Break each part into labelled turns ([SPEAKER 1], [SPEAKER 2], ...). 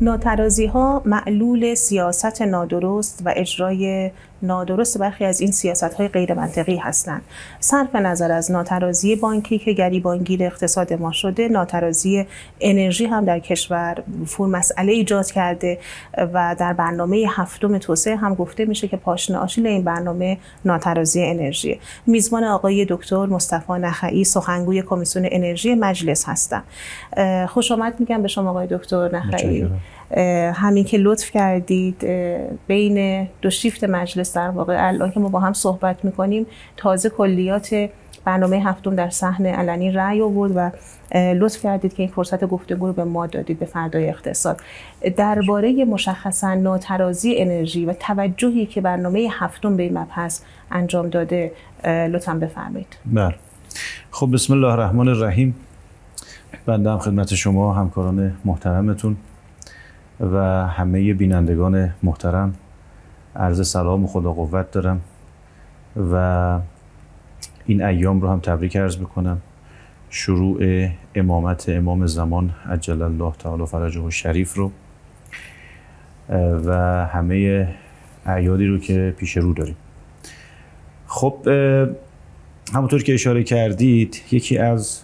[SPEAKER 1] ناترازی ها معلول سیاست نادرست و اجرای نادرست برخی از این سیاست های غیر منطقی هستند. صرف نظر از ناترازی بانکی که گریبانگیر اقتصاد ما شده، ناترازی انرژی هم در کشور مسئله ایجاد کرده و در برنامه هفتم توسعه هم گفته میشه که پاشنه آشیل این برنامه ناترازی انرژی. میزبان آقای دکتر مصطفی نخعی، سخنگوی کمیسیون انرژی مجلس هستم. خوش آمد میگم به شما آقای دکتر نخعی. همین که لطف کردید بین دو شیفت مجلس در واقع الان که ما با هم صحبت میکنیم تازه کلیات برنامه هفتم در صحن علنی رأی آورد و لطف کردید که این فرصت گفتگو رو به ما دادید به فردای اقتصاد. درباره مشخصا ناترازی انرژی و توجهی که برنامه هفتم به این مبحث انجام داده لطفاً بفرمایید.
[SPEAKER 2] بله. خب بسم الله الرحمن الرحیم. بنده هم خدمت شما همکاران محترمتون و همه بینندگان محترم عرض سلام و خدا قوت دارم و این ایام رو هم تبریک عرض میکنم. شروع امامت امام زمان عجل الله تعالی فرجه الشریف رو و همه اعیادی رو که پیش رو داریم. خب همونطور که اشاره کردید یکی از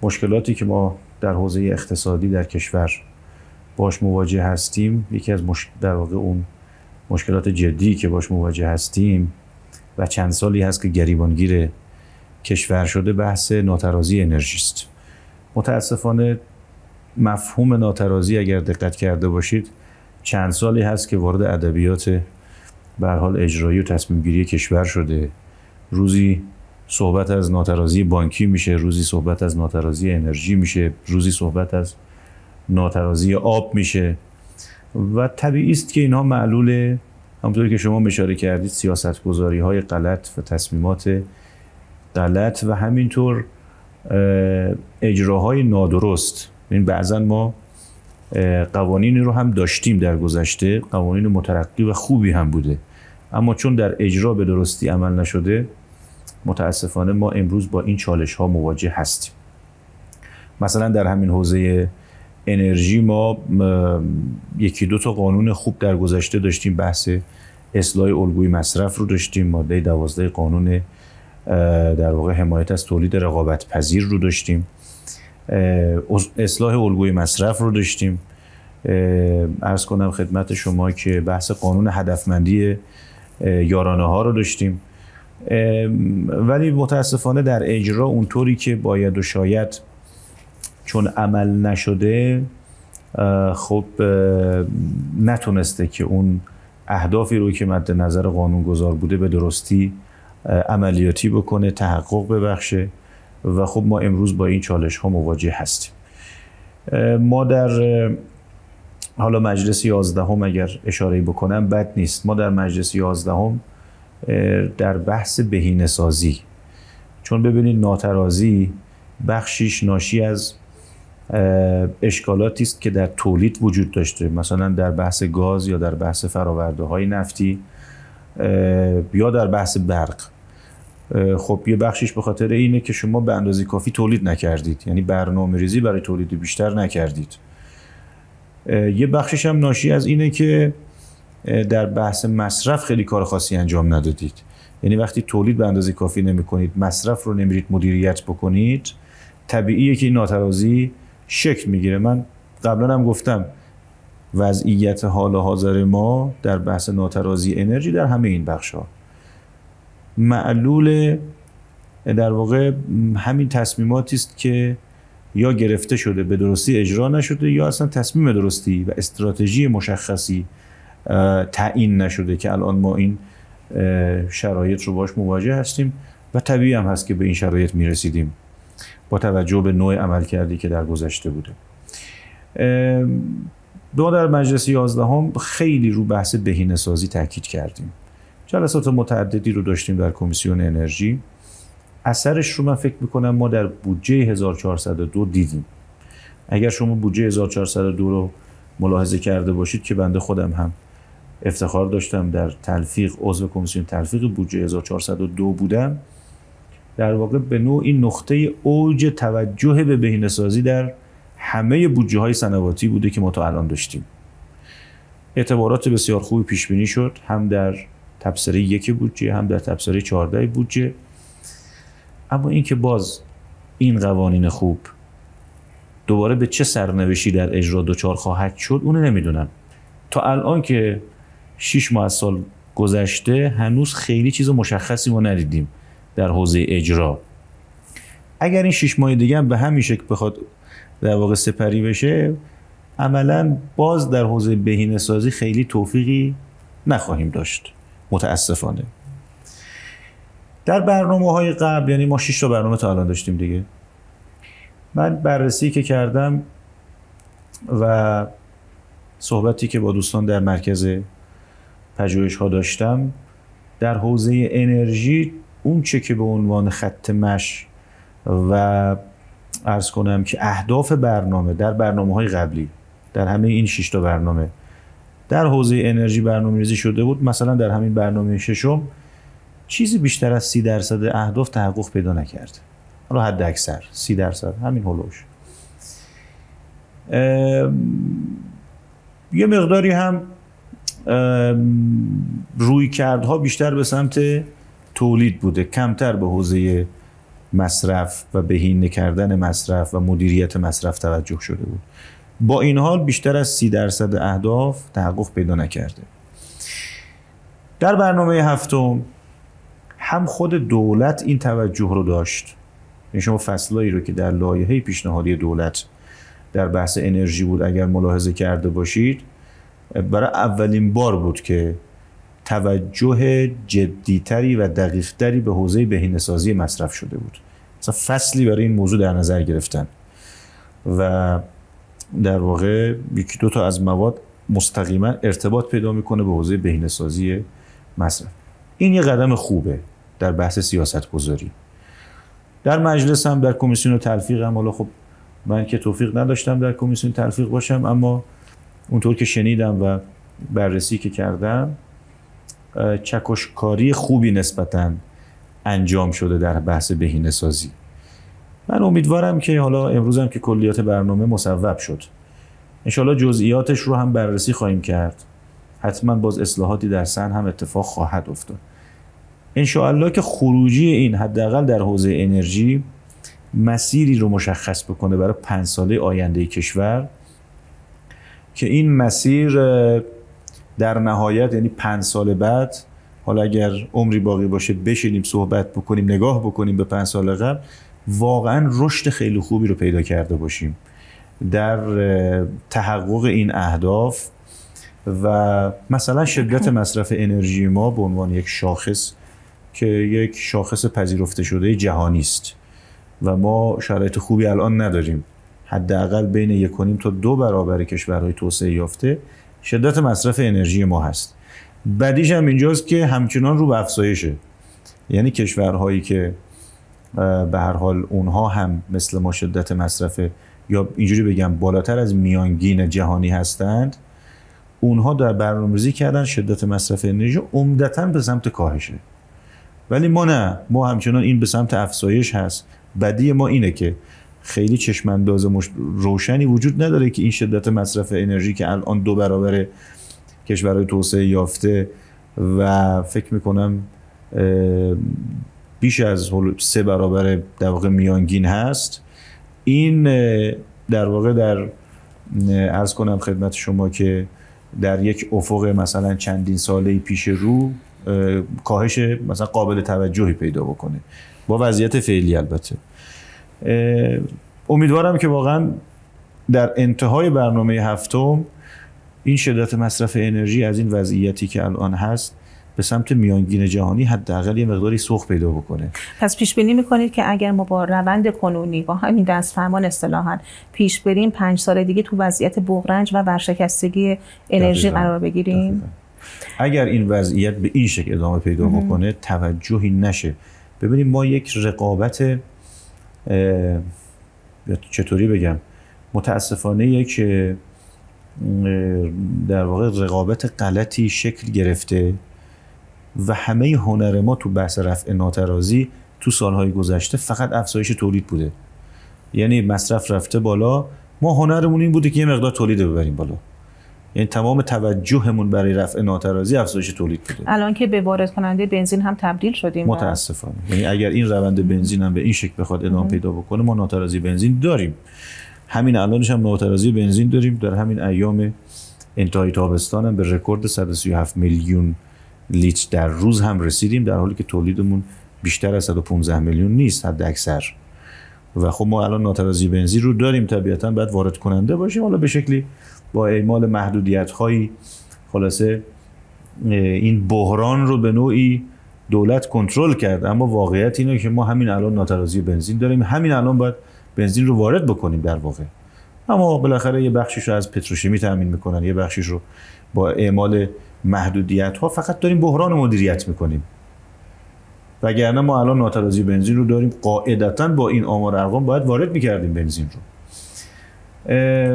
[SPEAKER 2] مشکلاتی که ما در حوزه اقتصادی در کشور باش مواجه هستیم، یکی از در واقع اون مشکلات جدی که باش مواجه هستیم و چند سالی هست که گریبانگیر کشور شده، بحث ناترازی انرژی است. متاسفانه مفهوم ناترازی اگر دقت کرده باشید چند سالی هست که وارد ادبیات به هر حال اجرایی و تصمیم گیری کشور شده. روزی صحبت از ناترازی بانکی میشه، روزی صحبت از ناترازی انرژی میشه، روزی صحبت از ناترازی آب میشه و طبیعی است که اینها معلول همونطوری که شما اشاره کردید سیاستگذاری های غلط و تصمیمات غلط و همینطور اجراهای نادرست. این بعضا ما قوانینی رو هم داشتیم در گذشته، قوانین مترقی و خوبی هم بوده، اما چون در اجرا به درستی عمل نشده متاسفانه ما امروز با این چالش ها مواجه هستیم. مثلا در همین حوزه انرژی ما یکی دو تا قانون خوب در گذشته داشتیم. بحث اصلاح الگوی مصرف رو داشتیم، ماده 12 قانون در واقع حمایت از تولید رقابت پذیر رو داشتیم، اصلاح الگوی مصرف رو داشتیم. عرض کنم خدمت شما که بحث قانون هدفمندی یارانه ها رو داشتیم، ولی متاسفانه در اجرا اونطوری که باید و شاید چون عمل نشده خب نتونسته که اون اهدافی رو که مد نظر قانونگذار بوده به درستی عملیاتی بکنه، تحقق ببخشه و خب ما امروز با این چالش ها مواجه هستیم. ما در حالا مجلس 11 اگر اشاره بکنم بد نیست، ما در مجلس 11 در بحث بهینه‌سازی، چون ببینید ناترازی بخشیش ناشی از اشکالاتی است که در تولید وجود داشته، مثلا در بحث گاز یا در بحث فرآورده‌های نفتی یا در بحث برق. خب یه بخشیش به خاطر اینه که شما به اندازه کافی تولید نکردید، یعنی برنامه‌ریزی برای تولید بیشتر نکردید. یه بخشیش هم ناشی از اینه که در بحث مصرف خیلی کار خاصی انجام ندادید. یعنی وقتی تولید به اندازه کافی نمی‌کنید، مصرف رو نمیرید مدیریت بکنید، طبیعیه که این ناترازی شکل میگیره. من قبلا هم گفتم وضعیت حال حاضر ما در بحث ناترازی انرژی در همه این بخش‌ها معلول در واقع همین تصمیماتی است که یا گرفته شده به درستی اجرا نشده یا اصلا تصمیم درستی و استراتژی مشخصی تعیین نشده که الان ما این شرایط رو باش مواجه هستیم و طبیعی هم هست که به این شرایط میرسیدیم با توجه به نوع عملکردی که در گذشته بوده. ما در مجلس 11 خیلی رو بحث بهینه‌سازی تاکید کردیم. جلسات متعددی رو داشتیم در کمیسیون انرژی. اثرش رو من فکر میکنم ما در بودجه 1402 دیدیم. اگر شما بودجه 1402 رو ملاحظه کرده باشید که بنده خودم هم افتخار داشتم در تلفیق عضو کمیسیون تلفیق بودجه 1402 بودم، در واقع به نوعی نقطه اوج توجه به بهینه‌سازی در همه بودجه های سنواتی بوده که ما تا الان داشتیم. اعتبارات بسیار خوبی پیش بینی شد، هم در تبصره 1 بودجه هم در تبصره 14 بودجه. اما اینکه باز این قوانین خوب دوباره به چه سرنوشتی در اجرا دچار خواهد شد اون نمیدونم. تا الان که 6 ماه از سال گذشته هنوز خیلی چیز مشخصی ما ندیدیم در حوزه اجرا. اگر این 6 ماه دیگه هم به همین شکل بخواد در واقع سپری بشه، عملاً باز در حوزه بهینه‌سازی خیلی توفیقی نخواهیم داشت متاسفانه. در برنامه‌های قبل، یعنی ما 6 تا برنامه تا الان داشتیم دیگه، من بررسی که کردم و صحبتی که با دوستان در مرکز پژوهش‌ها داشتم در حوزه انرژی، اون چه که به عنوان خط مشی و عرض کنم که اهداف برنامه در برنامه‌های قبلی، در همه این 6 تا برنامه در حوزه انرژی برنامه‌ریزی شده بود، مثلا در همین برنامه ششم چیزی بیشتر از 30% اهداف تحقق پیدا نکرد. حالا حد اکثر 30%، همین هولوش. یه مقداری هم رویکردها بیشتر به سمت تولید بوده، کمتر به حوزه مصرف و بهینه کردن مصرف و مدیریت مصرف توجه شده بود. با این حال بیشتر از 30% اهداف تحقق پیدا نکرده. در برنامه هفتم هم خود دولت این توجه رو داشت. یعنی شما فصلایی رو که در لایحه پیشنهادی دولت در بحث انرژی بود اگر ملاحظه کرده باشید، برای اولین بار بود که توجه جدیتری و دقیقتری به حوزه بهینه‌سازی مصرف شده بود. مثلا فصلی برای این موضوع در نظر گرفتن و در واقع 1-2 تا از مواد مستقیما ارتباط پیدا میکنه به حوزه بهینه‌سازی مصرف. این یه قدم خوبه در بحث سیاست گذاری. در مجلس هم در کمیسیون تلفیق هم، حالا خب من که توفیق نداشتم در کمیسیون تلفیق باشم، اما اونطور که شنیدم و بررسی که کردم چکشکاری خوبی نسبتاً انجام شده در بحث بهینه‌سازی. من امیدوارم که حالا امروز هم که کلیات برنامه مصوب شد، انشالله جزئیاتش رو هم بررسی خواهیم کرد. حتما باز اصلاحاتی در سن هم اتفاق خواهد افتاد. انشالله که خروجی این حداقل در حوزه انرژی مسیری رو مشخص بکنه برای 5 ساله آینده کشور، که این مسیر در نهایت یعنی 5 سال بعد، حالا اگر عمری باقی باشه بشینیم صحبت بکنیم، نگاه بکنیم به 5 سال قبل، واقعا رشد خیلی خوبی رو پیدا کرده باشیم در تحقق این اهداف و مثلا شدت مصرف انرژی ما به عنوان یک شاخص که یک شاخص پذیرفته شده جهانی است و ما شرایط خوبی الان نداریم. حداقل بین 1.5 تا 2 برابر کشورهای توسعه یافته شدت مصرف انرژی ما هست. بعدیش هم اینجاست که همچنان رو به افزایشه. یعنی کشورهایی که به هر حال اونها هم مثل ما شدت مصرف یا اینجوری بگم بالاتر از میانگین جهانی هستند، اونها در برنامه‌ریزی کردن شدت مصرف انرژی عمدتاً به سمت کاهشه. ولی ما نه، ما همچنان این به سمت افزایش هست. بدی ما اینه که خیلی چشم‌انداز روشنی وجود نداره که این شدت مصرف انرژی که الان 2 برابر کشورهای توسعه یافته و فکر میکنم بیش از 3 برابر در واقع میانگین هست، این در واقع در عرض کنم خدمت شما که در یک افق مثلا چندین ساله پیش رو کاهش مثلا قابل توجهی پیدا بکنه با وضعیت فعلی. البته امیدوارم که واقعا در انتهای برنامه هفتم این شدت مصرف انرژی از این وضعیتی که الان هست به سمت میانگین جهانی حداقل یه مقداری سوق پیدا بکنه.
[SPEAKER 1] پس پیش بینی میکنید که اگر ما با روند کنونی با همین دستفرمان اصطلاحاً پیش بریم 5 سال دیگه تو وضعیت بغرنج و ورشکستگی انرژی قرار بگیریم؟
[SPEAKER 2] اگر این وضعیت به این شکل ادامه پیدا بکنه، توجهی نشه. ببینید ما یک رقابت چطوری بگم، متاسفانه یک در واقع رقابت غلطی شکل گرفته و همه هنر ما تو بحث رفع ناترازی تو سالهای گذشته فقط افزایش تولید بوده. یعنی مصرف رفته بالا ما هنرمون این بوده که یه مقدار تولید ببریم بالا، یعنی تمام توجهمون برای رفع ناترازی افزایش تولید بوده.
[SPEAKER 1] الان که به وارد کننده بنزین هم تبدیل شدیم
[SPEAKER 2] متاسفانه، یعنی اگر این روند بنزین هم به این شکل بخواد ادامه پیدا بکنه، ما ناترازی بنزین داریم. همین الانش هم ناترازی بنزین داریم. در همین ایام انتهای تابستان هم به رکورد 137 میلیون لیتر در روز هم رسیدیم، در حالی که تولیدمون بیشتر از 115 میلیون نیست حد اکثر. و خب ما الان ناترازی بنزین رو داریم، طبیعتاً باید وارد کننده باشیم، حالا به شکلی با اعمال محدودیت‌هایی خلاصه این بحران رو به نوعی دولت کنترل کرد. اما واقعیت اینه که ما همین الان ناترازی بنزین داریم، همین الان باید بنزین رو وارد بکنیم در واقع. اما بالاخره یه بخشیش رو از پتروشیمی تامین میکنن، یه بخشیش رو با اعمال محدودیت‌ها فقط داریم بحران مدیریت میکنیم. وگرنه ما الان ناترازی بنزین رو داریم، قاعدتاً با این آمار ارقام باید وارد میکردیم بنزین رو.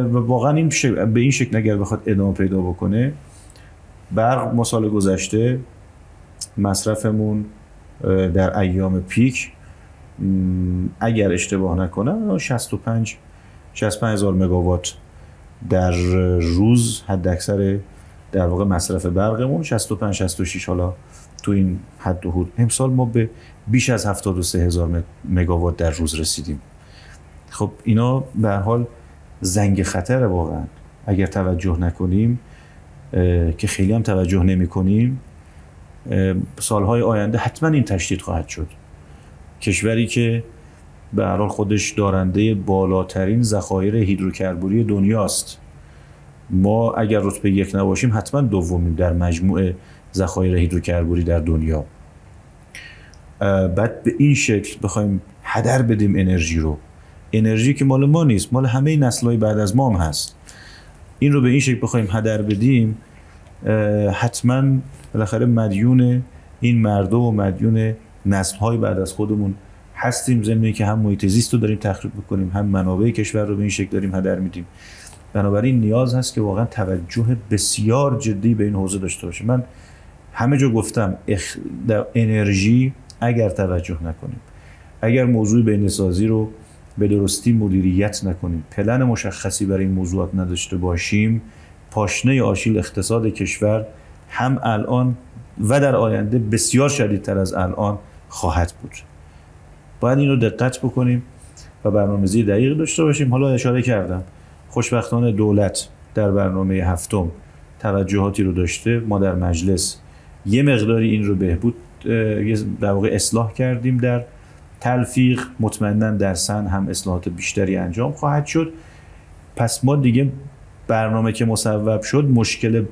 [SPEAKER 2] و واقعا این به این شکل اگر بخواد ادامه پیدا بکنه، برق ما سال گذشته مصرفمون در ایام پیک اگر اشتباه نکنم 65 هزار مگاوات در روز حد اکثر در واقع مصرف برقمون، 65-66 حالا تو این حد و حدود. امسال ما به بیش از 73 هزار مگاوات در روز رسیدیم. خب اینا به هر حال زنگ خطر واقعا. اگر توجه نکنیم که خیلی هم توجه نمی کنیم، سالهای آینده حتما این تشدید خواهد شد. کشوری که به هر حال خودش دارنده بالاترین ذخایر هیدروکربوری دنیاست، ما اگر رتبه 1 نباشیم حتما دومیم در مجموع ذخایر هیدروکربوری در دنیا. بعد به این شکل بخوایم هدر بدیم انرژی رو، انرژی که مال ما نیست، مال همه نسل‌های بعد از ما هم هست، این رو به این شکل بخوایم هدر بدیم، حتما بالاخره مدیون این مردم و مدیون نسل‌های بعد از خودمون هستیم. ضمن که هم محیط زیست رو داریم تخریب می‌کنیم، هم منابع کشور رو به این شکل داریم هدر میدیم. بنابراین نیاز هست که واقعا توجه بسیار جدی به این حوزه داشته باشیم. من همه جا گفتم در انرژی اگر توجه نکنیم، اگر موضوع بهینه‌سازی رو به درستی مدیریت نکنیم، پلن مشخصی برای این موضوعات نداشته باشیم، پاشنه آشیل اقتصاد کشور هم الان و در آینده بسیار شدیدتر از الان خواهد بود. باید این رو دقت بکنیم و برنامه‌ریزی دقیق داشته باشیم. حالا اشاره کردم خوشبختانه دولت در برنامه هفتم توجهاتی رو داشته. ما در مجلس یه مقداری این رو بهبود در واقع اصلاح کردیم در تلفیق. مطمئناً در سن هم اصلاحات بیشتری انجام خواهد شد. پس ما دیگه برنامه که مصوب شد مشکل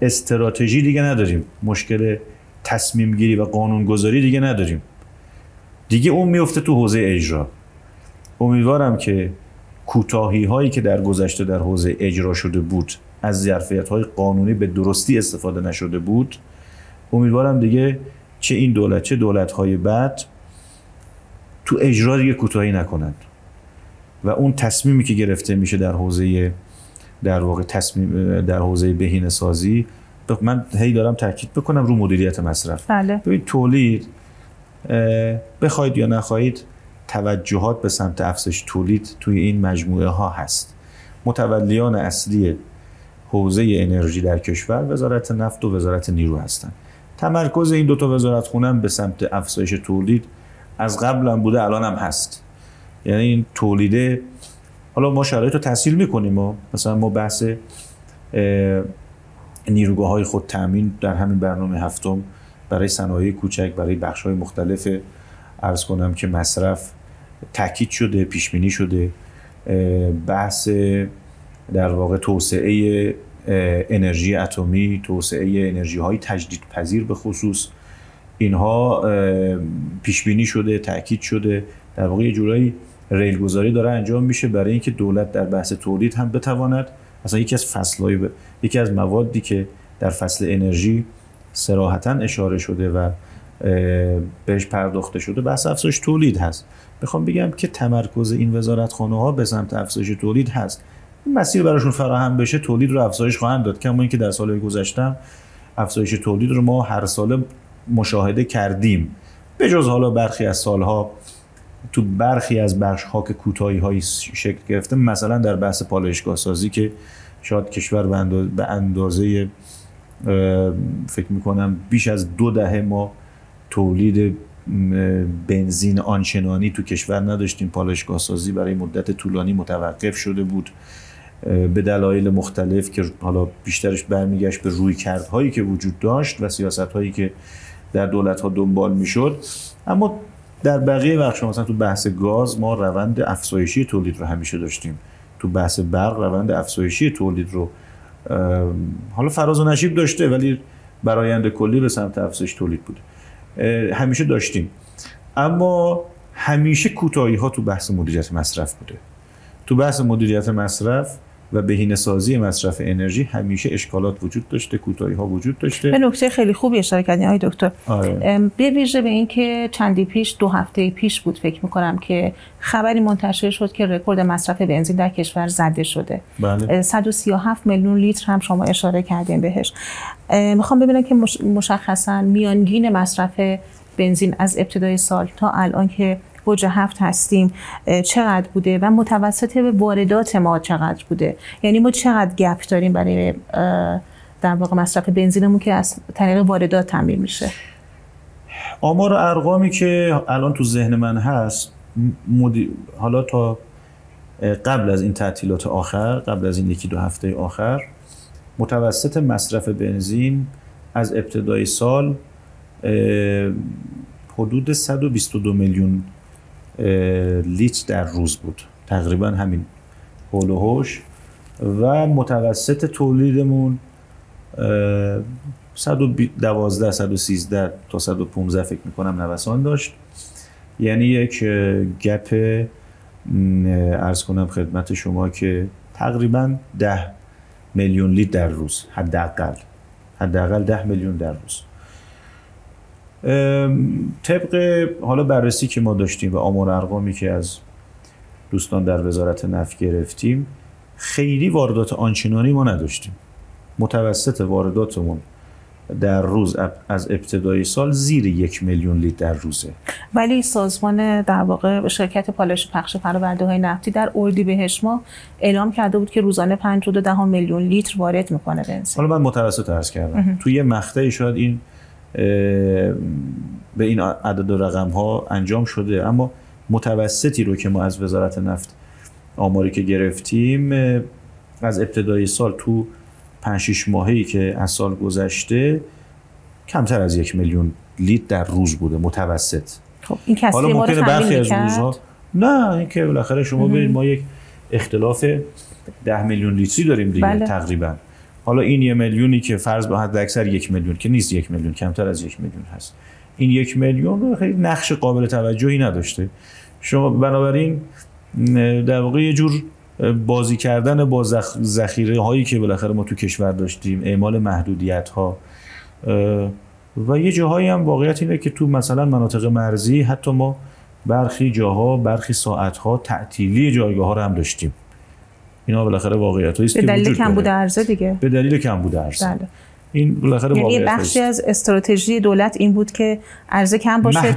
[SPEAKER 2] استراتژی دیگه نداریم، مشکل تصمیم گیری و قانون گذاری دیگه نداریم، دیگه اون میفته تو حوزه اجرا. امیدوارم که کوتاهی هایی که در گذشته در حوزه اجرا شده بود، از ظرفیت های قانونی به درستی استفاده نشده بود، امیدوارم دیگه چه این دولت چه دولت های بعد تو اجرا دیگه کوتاهی نکنند و اون تصمیمی که گرفته میشه در حوزه در واقع تصمیم در حوزه بهینه‌سازی، من هی دارم تاکید بکنم رو مدیریت مصرف.
[SPEAKER 1] بله.
[SPEAKER 2] ببین تولید بخواید یا نخواهید توجهات به سمت افزایش تولید توی این مجموعه ها هست. متولیان اصلی حوزه انرژی در کشور وزارت نفت و وزارت نیرو هستند. تمرکز این دو تا وزارت خونه به سمت افزایش تولید از قبل هم بوده، الان هم هست. یعنی این تولیده، حالا ما شرایط رو تسهیل میکنیم، مثلا ما بحث نیروگاه‌های خود تامین در همین برنامه هفتم برای صنایع کوچک، برای بخش‌های مختلف عرض کنم که مصرف تاکید شده، پیش بینی شده. بحث در واقع توسعه انرژی اتمی، توسعه انرژی‌های تجدیدپذیر به خصوص، اینها پیش بینی شده، تاکید شده. در واقع یه جورایی ریلگذاری داره انجام میشه برای اینکه دولت در بحث تولید هم بتواند، مثلا یکی از موادی که در فصل انرژی صراحتاً اشاره شده و بهش پرداخته شده بحث افزایش تولید هست. میخوام بگم که تمرکز این وزارتخانه‌ها به سمت افزایش تولید هست. این مسیر براشون فراهم بشه تولید رو افزایش خواهند داد. کما اینکه در سال‌های گذشته افزایش تولید رو ما هر سال مشاهده کردیم، به جز حالا برخی از سالها تو برخی از بخش‌ها که کوتاهی‌هایی شکل گرفته، مثلا در بحث پالایشگاه سازی که شاید کشور به اندازه فکر می‌کنم بیش از 2 دهه ما تولید بنزین آنچنانی تو کشور نداشتیم. پالایشگاه سازی برای مدت طولانی متوقف شده بود به دلایل مختلف که حالا بیشترش برمیگشت به رویکردهایی که وجود داشت و سیاست‌هایی که در دولت‌ها دنبال می‌شد. اما در بقیه بخش‌ها مثلا تو بحث گاز ما روند افزایشی تولید رو همیشه داشتیم. تو بحث برق روند افزایشی تولید رو حالا فراز و نشیب داشته ولی برآیند کلی به سمت افزایش تولید بود. همیشه داشتیم. اما همیشه کوتاهی‌ها تو بحث مدیریت مصرف بوده. تو بحث مدیریت مصرف و بهینه‌سازی مصرف انرژی همیشه اشکالات وجود داشته، کوتاهی‌ها وجود داشته.
[SPEAKER 1] به نکته خیلی خوبی اشاره کردین آقای دکتر. به ویژه به این که چندی پیش 2 هفته پیش بود فکر می‌کنم که خبری منتشر شد که رکورد مصرف بنزین در کشور زده شده.
[SPEAKER 2] بله.
[SPEAKER 1] 137 میلیون لیتر هم شما اشاره کردین بهش. میخوام ببینم که مشخصاً میانگین مصرف بنزین از ابتدای سال تا الان که اوج 7 هستیم چقدر بوده و متوسط واردات ما چقدر بوده؟ یعنی ما چقدر گپ داریم برای در واقع مصرف بنزینمون که از طریق واردات تامین میشه؟
[SPEAKER 2] آمار و ارقامی که الان تو ذهن من هست حالا تا قبل از این تعطیلات آخر، قبل از این 1-2 هفته آخر، متوسط مصرف بنزین از ابتدای سال حدود 122 میلیون لیتر در روز بود، تقریبا همین حول و حوش، و متوسط تولیدمون 112 113 تا 115 فکر میکنم نوسان داشت. یعنی یک گپ عرض کنم خدمت شما که تقریبا 10 میلیون لیتر در روز، حداقل 10 میلیون در روز. طبق حالا بررسی که ما داشتیم و آمار ارقامی که از دوستان در وزارت نفت گرفتیم، خیلی واردات آنچنانی ما نداشتیم. متوسط وارداتمون در روز از ابتدای سال زیر 1 میلیون لیتر در روزه.
[SPEAKER 1] ولی سازمان در واقع شرکت پالایش پخش فرآورده‌های نفتی در اردیبهشت ماه اعلام کرده بود که روزانه 5.2 میلیون لیتر وارد میکنه بنزین.
[SPEAKER 2] حالا من متوسط عرض کردم. توی یه مقطعی شاید این به این عدد و رقم ها انجام شده، اما متوسطی رو که ما از وزارت نفت آماری که گرفتیم از ابتدای سال تو 5-6 ماهه‌ای که از سال گذشته کمتر از 1 میلیون لیتر در روز بوده متوسط.
[SPEAKER 1] خب این کسی
[SPEAKER 2] حالا ممکنه برخی از روزها نه، این که بالاخره شما ببینید ما یک اختلاف 10 میلیون لیتری داریم دیگه. بله. تقریبا حالا این 1 میلیونی که فرض به حد اکثر 1 میلیون که نیست، 1 میلیون کمتر از 1 میلیون هست، این 1 میلیون خیلی نقش قابل توجهی نداشته. شما بنابراین در واقع یه جور بازی کردن با ذخیره هایی که بالاخره ما تو کشور داشتیم، اعمال محدودیت ها و یه جاهایی هم واقعیت اینه که تو مثلا مناطق مرزی حتی ما برخی جاها، برخی ساعت ها تعطیلی جایگاه ها رو هم داشتیم. اینا بالاخره واقعیتایی است که وجود داره. به دلیل
[SPEAKER 1] کمبود عرضه دیگه.
[SPEAKER 2] به دلیل کمبود عرضه.
[SPEAKER 1] بله.
[SPEAKER 2] این بالاخره
[SPEAKER 1] یعنی بخشی از استراتژی دولت این بود که عرضه کم باشه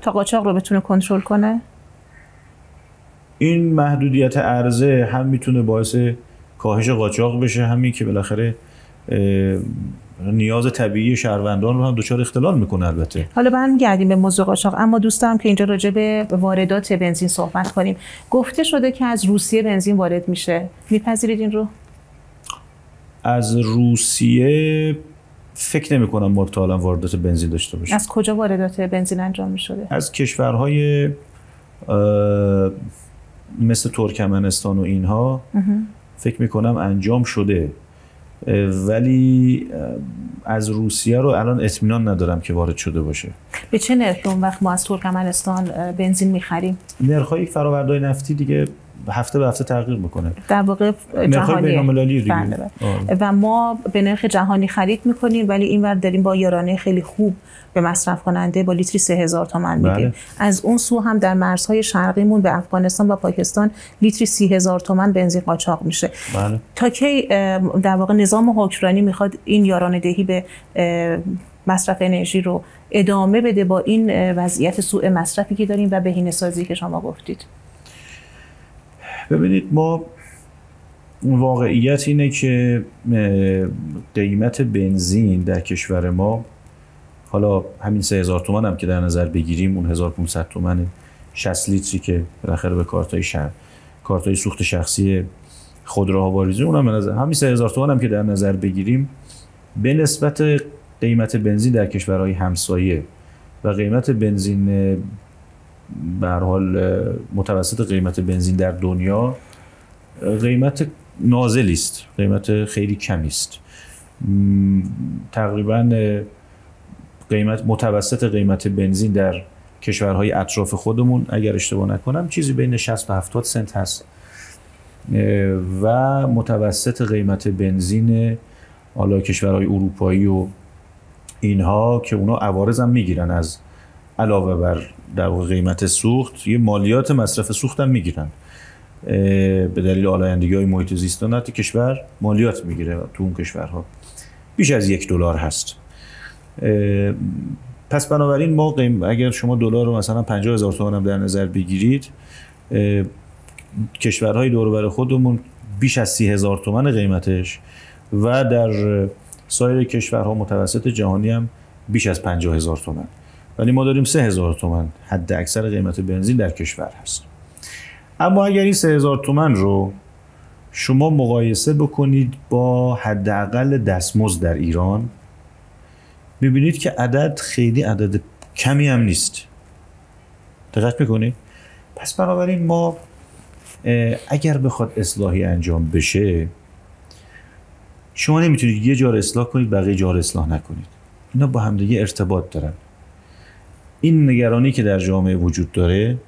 [SPEAKER 1] تا قاچاق رو بتونه کنترل کنه.
[SPEAKER 2] این محدودیت عرضه هم میتونه باعث کاهش قاچاق بشه، همین که بالاخره نیاز طبیعی شهروندان رو هم دچار اختلال میکنه. البته
[SPEAKER 1] حالا برمیگردیم به موضوع قاچاق، اما دوست دارم که اینجا راجع به واردات بنزین صحبت کنیم. گفته شده که از روسیه بنزین وارد میشه، میپذیرید این رو؟
[SPEAKER 2] از روسیه فکر نمی کنم ما تا الان واردات بنزین داشته باشیم.
[SPEAKER 1] از کجا واردات بنزین انجام می شده؟
[SPEAKER 2] از کشورهای مثل ترکمنستان و اینها فکر می کنم انجام شده، ولی از روسیه رو الان اطمینان ندارم که وارد شده باشه.
[SPEAKER 1] به چه نرخ اون وقت ما از ترکمنستان بنزین می‌خریم؟
[SPEAKER 2] نرخ‌های فرآورده‌های نفتی دیگه هفته به هفته تغییر میکنه.
[SPEAKER 1] در واقع
[SPEAKER 2] جهانی بین‌المللی دیگه.
[SPEAKER 1] بله. و ما به نرخ جهانی خرید میکنیم، ولی اینور داریم با یارانه خیلی خوب به مصرف کننده با لیتری 3000 تومان میدیم. بله. از اون سو هم در مرزهای شرقیمون به افغانستان و پاکستان لیتری 30000 تومان بنزین قاچاق میشه.
[SPEAKER 2] بله.
[SPEAKER 1] تا کی در واقع نظام حکمرانی میخواد این یارانه دهی به مصرف انرژی رو ادامه بده با این وضعیت سوء مصرفی که داریم و بهینه‌سازی که شما گفتید؟
[SPEAKER 2] ببینید، ما واقعیت اینه که قیمت بنزین در کشور ما، حالا همین 3000 تومان هم که در نظر بگیریم، اون 1500 تومان 60 لیتری که بالاخره به کارتای سوخت شخصی خودروها واریزه، اونم به نظر همین 3000 تومان هم که در نظر بگیریم، به نسبت قیمت بنزین در کشورهای همسایه و قیمت بنزین به هر حال متوسط قیمت بنزین در دنیا، قیمت نازلی است، قیمت خیلی کمی است. تقریبا متوسط قیمت بنزین در کشورهای اطراف خودمون اگر اشتباه نکنم چیزی بین 60 تا 70 سنت هست و متوسط قیمت بنزین حالا کشورهای اروپایی و اینها که اونا عوارض هم میگیرن، از علاوه بر در واقع قیمت سوخت یه مالیات مصرف سوخت هم میگیرن به دلیل آلایندگی‌های محیط زیست و کشور مالیات میگیره تو اون کشورها، بیش از $1 هست. پس بنابراین ما اگر شما دلار رو مثلا 50,000 تومان هم در نظر بگیرید، کشورهای دور و بر خودمون بیش از 30,000 تومان قیمتش و در سایر کشورها متوسط جهانی هم بیش از 50,000 تومان، ولی ما داریم 3,000 تومان حد اکثر قیمت بنزین در کشور هست. اما اگر این 3,000 تومان رو شما مقایسه بکنید با حداقل دستمزد در ایران، می‌بینید که عدد خیلی عدد کمی هم نیست. دقت می‌کنید؟ پس بنابراین ما اگر بخواد اصلاحی انجام بشه، شما نمیتونید یه جا رو اصلاح کنید بقیه جا رو اصلاح نکنید. اینا با همدیگه ارتباط دارن. این نگرانی که در جامعه وجود داره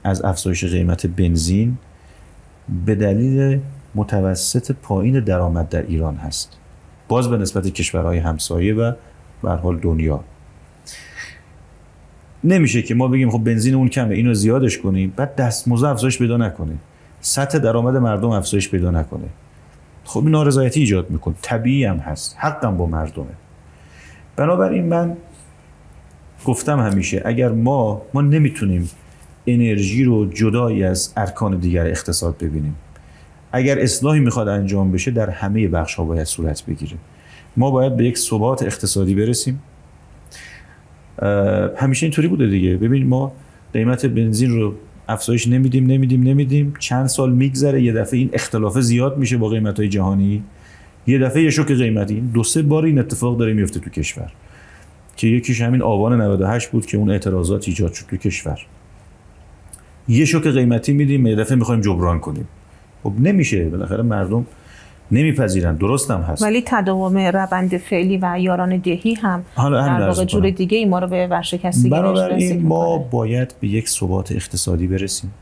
[SPEAKER 2] از افزایش قیمت بنزین به دلیل متوسط پایین درآمد در ایران هست، باز به نسبت کشورهای همسایه و به هر حال دنیا. نمیشه که ما بگیم خب بنزین اون کمه اینو زیادش کنیم بعد دستمزد افزایش پیدا نکنه، سطح درآمد مردم افزایش پیدا نکنه. خب این نارضایتی ایجاد میکنه، طبیعی هم هست، حقم با مردمه. بنابراین من گفتم همیشه اگر ما نمیتونیم انرژی رو جدایی از ارکان دیگر اقتصاد ببینیم. اگر اصلاحی میخواد انجام بشه در همه بخش‌ها باید صورت بگیره. ما باید به یک ثبات اقتصادی برسیم. همیشه اینطوری بوده دیگه. ببین ما قیمت بنزین رو افزایش نمیدیم، چند سال میگذره یه دفعه این اختلاف زیاد میشه با قیمت‌های جهانی، یه دفعه یه شوک قیمتی. 2-3 بار این اتفاق داره میفته تو کشور که یکیش همین آبان 98 بود که اون اعتراضات ایجاد شد تو کشور. یه شوک قیمتی میدیم یه دفعه میخوایم جبران کنیم. خب نمیشه، بالاخره مردم نمیپذیرن، درست هم هست.
[SPEAKER 1] ولی تداوم روند فعلی و یاران دهی هم در واقع جور دیگه ای ما رو به ورشکستگی می‌رسونه.
[SPEAKER 2] بنابراین ما باید به یک ثبات اقتصادی برسیم.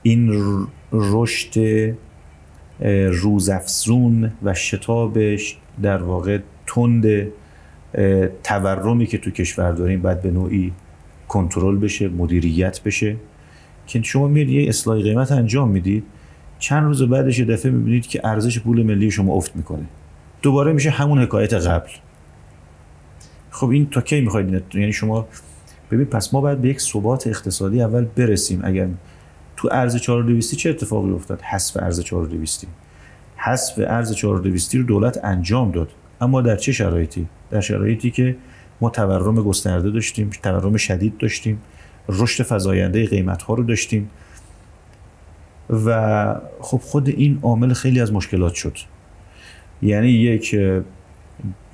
[SPEAKER 2] این رشد روزافزون و شتابش در واقع تند تورمی که تو کشور داریم باید به نوعی کنترل بشه، مدیریت بشه. که شما میاد یه اصلاح قیمت انجام میدید، چند روز بعدش یه دفعه میبینید که ارزش پول ملی شما افت میکنه، دوباره میشه همون حکایت قبل. خب این تا کی میخواید؟ یعنی شما ببین، پس ما باید به یک ثبات اقتصادی اول برسیم. اگر تو ارز 4200 چه اتفاقی افتاد؟ حذف ارز 4200. حذف ارز 4200 رو دولت انجام داد، اما در چه شرایطی؟ در شرایطی که ما تورم گسترده داشتیم، تورم شدید داشتیم، رشد فزاینده قیمت‌ها رو داشتیم و خب خود این عامل خیلی از مشکلات شد. یعنی یک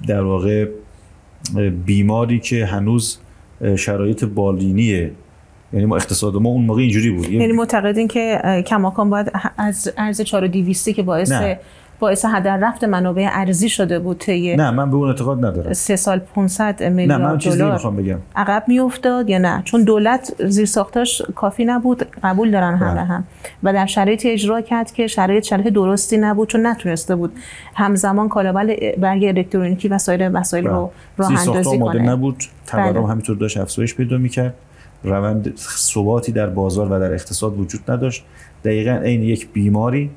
[SPEAKER 2] در واقع بیماری که هنوز شرایط بالینیه. یعنی ما اقتصاد ما اون موقع اینجوری بود.
[SPEAKER 1] یعنی معتقدین که کماکان باید از ارز 4200 که باعث هدر رفت منابع ارزی شده بود طی
[SPEAKER 2] نه، من به اون اعتقاد ندارم.
[SPEAKER 1] 3 سال 500 میلیارد دلار.
[SPEAKER 2] نه، من چیزی نمیخوام بگم.
[SPEAKER 1] عقب میافتاد یا نه؟ چون دولت زیر ساختاش کافی نبود، قبول دارن همه هم، و در شرایطی اجرا کرد که شرایط درستی نبود، چون نتونسته بود همزمان کالابل برگ الکترونیکی و سایر مسائل رو راه اندازی کنه.
[SPEAKER 2] نبود، تورم همینطور داشت افزایش پیدا میکرد، روند ثباتی در بازار و در اقتصاد وجود نداشت. دقیقاً عین یک بیماری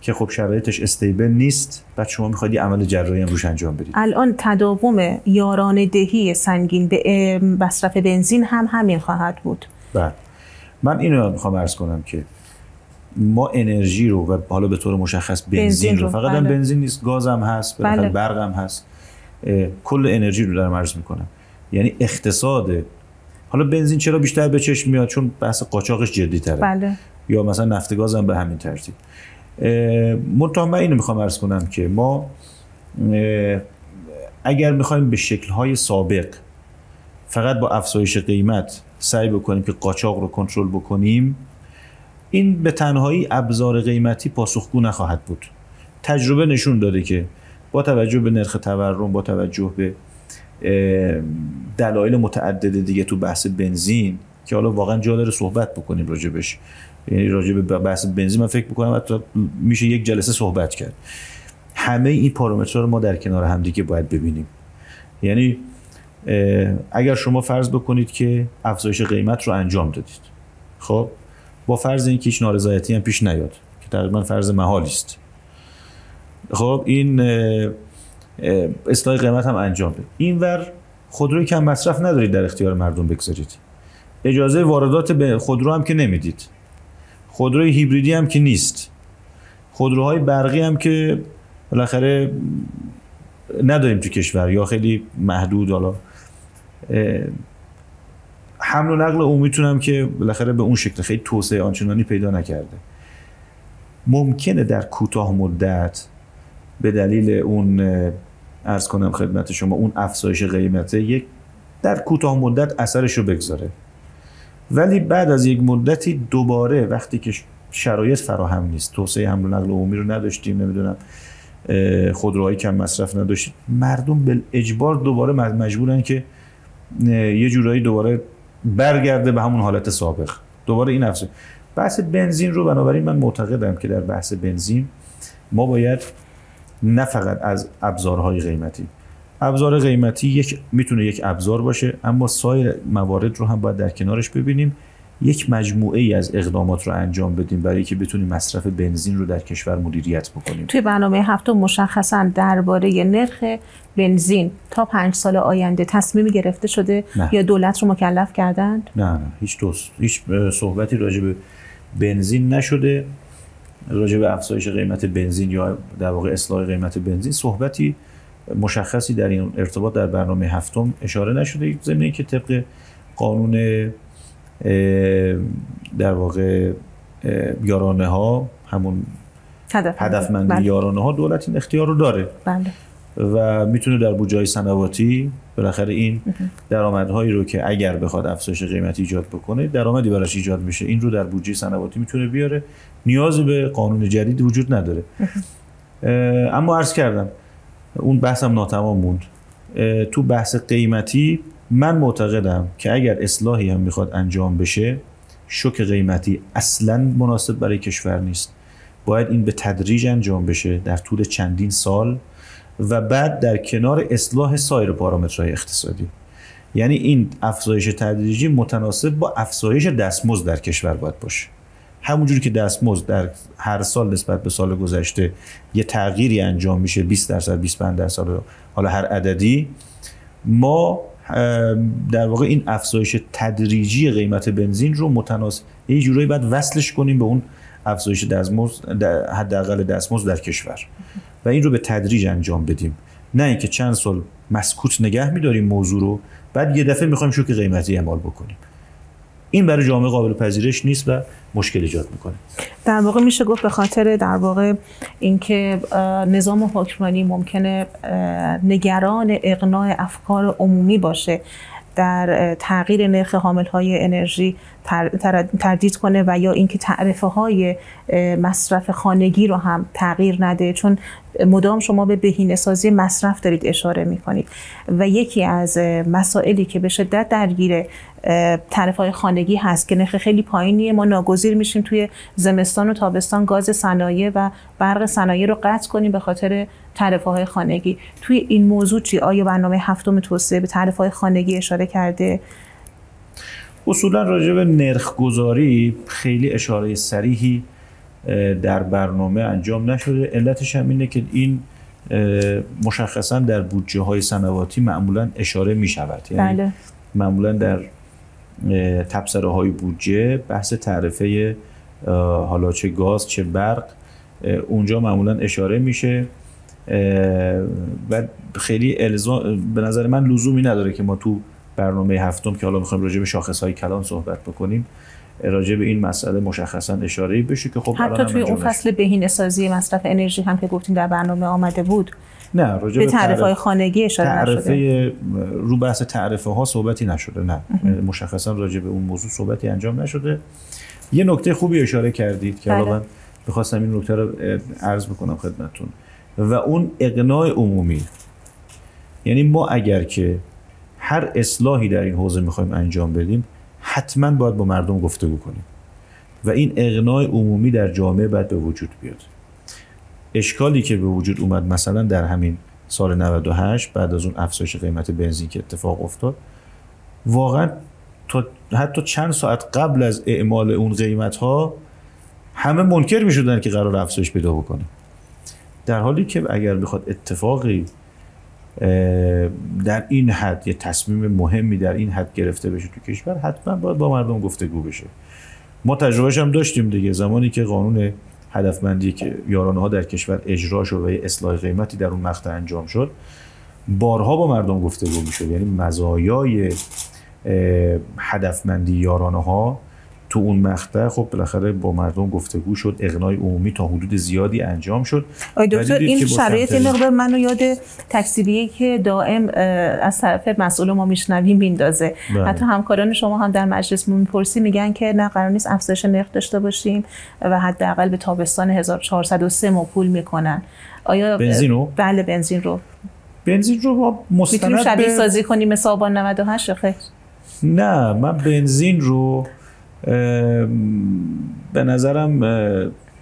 [SPEAKER 2] که خب شرایطش استیبل نیست، بعد شما میخواید یه عمل جراحی هم روش انجام بدید.
[SPEAKER 1] الان تداوم یاران دهی سنگین به مصرف بنزین هم همین خواهد بود.
[SPEAKER 2] بله. من اینو میخوام عرض کنم که ما انرژی رو و حالا به طور مشخص بنزین رو، فقط هم بنزین نیست، گاز هم هست، برق هم هست، کل انرژی رو دارم عرض میکنم. یعنی اقتصاد، حالا بنزین چرا بیشتر به چشم میاد؟ چون بحث قاچاقش جدی تره.
[SPEAKER 1] بله.
[SPEAKER 2] یا مثلا نفت گاز هم به همین ترتیب. منتها من اینو میخوام عرض کنم که ما اگر میخوایم به شکل‌های سابق فقط با افزایش قیمت سعی بکنیم که قاچاق رو کنترل بکنیم، این به تنهایی ابزار قیمتی پاسخگو نخواهد بود. تجربه نشون داده که با توجه به نرخ تورم، با توجه به دلایل متعدد دیگه تو بحث بنزین که حالا واقعا جا داره صحبت بکنیم راجبش، یعنی راجب بحث بنزین من فکر می‌کنم حتی میشه یک جلسه صحبت کرد. همه این پارامترها رو ما در کنار هم دیگه باید ببینیم. یعنی اگر شما فرض بکنید که افزایش قیمت رو انجام دادید، خب با فرض اینکه هیچ نارضایتی هم پیش نیاد که تقریبا فرض محالی است، خب این اصلاح قیمت هم انجام داد، اینور خودروی کم مصرف ندارید در اختیار مردم بگذارید، اجازه واردات به خودرو هم که نمیدید، خودروی هیبریدی هم که نیست، خودروهای برقی هم که بالاخره نداریم تو کشور یا خیلی محدود، حالا حمل و نقل عمومیتون هم که بالاخره به اون شکل خیلی توسعه آنچنانی پیدا نکرده. ممکنه در کوتاه مدت به دلیل اون عرض کنم خدمت شما اون افزایش قیمته یک در کوتاه مدت اثرش رو بگذاره، ولی بعد از یک مدتی دوباره وقتی که شرایط فراهم نیست، توسعه حمل و نقل عمومی رو نداشتیم، نمیدونم خودروهای کم مصرف نداشتیم، مردم به اجبار دوباره مجبورن که یه جورایی دوباره برگرده به همون حالت سابق، دوباره این افزایش. بحث بنزین رو بنابراین من معتقدم که در بحث بنزین ما باید نه فقط از ابزارهای قیمتی، ابزار قیمتی میتونه یک ابزار باشه، اما سایر موارد رو هم باید در کنارش ببینیم، یک مجموعه ای از اقدامات رو انجام بدیم برای که بتونیم مصرف بنزین رو در کشور مدیریت بکنیم.
[SPEAKER 1] توی برنامه هفتم مشخصاً درباره نرخ بنزین تا 5 سال آینده تصمیمی گرفته شده؟ نه. یا دولت رو مکلف کردند؟
[SPEAKER 2] نه هیچ صحبتی راجع به بنزین نشده، راجع به افزایش قیمت بنزین یا در واقع اصلاح قیمت بنزین صحبتی مشخصی در این ارتباط در برنامه هفتم اشاره نشده، ضمن اینکه طبق قانون در واقع یارانه ها، همون هدفمندی یارانه ها، دولت این اختیار رو داره.
[SPEAKER 1] بله.
[SPEAKER 2] و میتونه در بودجه‌های سنواتی بالاخره این درآمدهایی رو که اگر بخواد افزایش قیمتی ایجاد بکنه، درآمدی براش ایجاد میشه، این رو در بودجه سنواتی میتونه بیاره، نیازی به قانون جدید وجود نداره. اما عرض کردم اون بحثم ناتمام موند. تو بحث قیمتی من معتقدم که اگر اصلاحی هم میخواد انجام بشه، شوک قیمتی اصلاً مناسب برای کشور نیست. باید این به تدریج انجام بشه در طول چندین سال و بعد در کنار اصلاح سایر پارامترهای اقتصادی. یعنی این افزایش تدریجی متناسب با افزایش دستمزد در کشور باید باشه. همونجوری که دستمزد در هر سال نسبت به سال گذشته یه تغییری انجام میشه، 20%، 25%، حالا هر عددی، ما در واقع این افزایش تدریجی قیمت بنزین رو متناسب یه جورایی باید وصلش کنیم به اون افزایش دستمزد، حداقل دستمزد در کشور، و این رو به تدریج انجام بدیم، نه اینکه چند سال مسکوت نگه می‌داریم موضوع رو، بعد یه دفعه می‌خوایم شوک قیمتی اعمال بکنیم. این برای جامعه قابل پذیرش نیست و مشکل ایجاد میکنه. در
[SPEAKER 1] واقع میشه گفت به خاطر در واقع اینکه نظام حکمرانی ممکنه نگران اقناع افکار عمومی باشه در تغییر نرخ حامل‌های انرژی تردید کنه و یا اینکه تعرفه‌های مصرف خانگی رو هم تغییر نده، چون مدام شما به بهینه‌سازی مصرف دارید اشاره می‌کنید و یکی از مسائلی که به شدت درگیر تعرفه‌های خانگی هست که نرخ خیلی پایینیه، ما ناگزیر میشیم توی زمستان و تابستان گاز صنایع و برق صنایع رو قطع کنیم به خاطر تعرفه‌های خانگی. توی این موضوع چی؟ آیا برنامه هفتم توسعه به تعرفه‌های خانگی اشاره کرده؟
[SPEAKER 2] اصولا راجع به نرخ گذاری خیلی اشاره صریحی در برنامه انجام نشده. علتش هم اینه که این مشخصا در بودجه های سنواتی معمولا اشاره می شود. یعنی
[SPEAKER 1] بله.
[SPEAKER 2] معمولا در تبصره های بودجه بحث تعرفه حالا چه گاز چه برق اونجا معمولا اشاره میشه و خیلی به نظر من لزومی نداره که ما تو برنامه هفتم که حالا میخوایم راجع به شاخص‌های کلان صحبت بکنیم راجع به این مسئله مشخصا اشاره‌ای بشه که خب
[SPEAKER 1] حتی توی اون فصل بهینه‌سازی مصرف انرژی هم که گفتیم در برنامه آمده بود
[SPEAKER 2] نه راجع به
[SPEAKER 1] تعرفه‌های خانگی اشاره نشده.
[SPEAKER 2] رو بحث تعرفه ها صحبتی نشده، نه مشخصا راجع به اون موضوع صحبتی انجام نشده. یه نکته خوبی اشاره کردید که حالا من می‌خواستم این نکته رو عرض بکنم خدمتتون و اون اقناع عمومی. یعنی ما اگر که هر اصلاحی در این حوزه می‌خوایم انجام بدیم حتما باید با مردم گفتگو کنیم و این اقناع عمومی در جامعه باید به وجود بیاد. اشکالی که به وجود اومد مثلا در همین سال 98 بعد از اون افزایش قیمت بنزین که اتفاق افتاد، واقعا حتی چند ساعت قبل از اعمال اون قیمت‌ها همه منکر می‌شدن که قرار افزایش پیدا بکنه، در حالی که اگر بخواد اتفاقی در این حد یه تصمیم مهمی در این حد گرفته بشه تو کشور حتما باید با مردم گفتگو بشه. ما تجربهش هم داشتیم دیگه، زمانی که قانون هدفمندی که یارانه‌ها در کشور اجرا شد و اصلاح قیمتی در اون مقطع انجام شد بارها با مردم گفتگو میشد. یعنی مزایای هدفمندی یارانه‌ها تو اون مقطع خب بالاخره با مردم گفتگو شد، اقناع عمومی تا حدود زیادی انجام شد.
[SPEAKER 1] آقای دکتر این شرایط مقدار منو یاد تکثیریه که دائم از طرف مسئول ما میشنویم میندازه. حتی همکاران شما هم در مجلس میپرسی میگن که نه قرار نیست افزایش نرخ داشته باشیم و حداقل به تابستان 1403 موکول میکنن. آیا
[SPEAKER 2] بنزینو؟
[SPEAKER 1] بله بنزین رو
[SPEAKER 2] ما مستند
[SPEAKER 1] میتونیم شبیه سازی کنیم مثل آبان 98 خیر؟
[SPEAKER 2] نه من بنزین رو به نظرم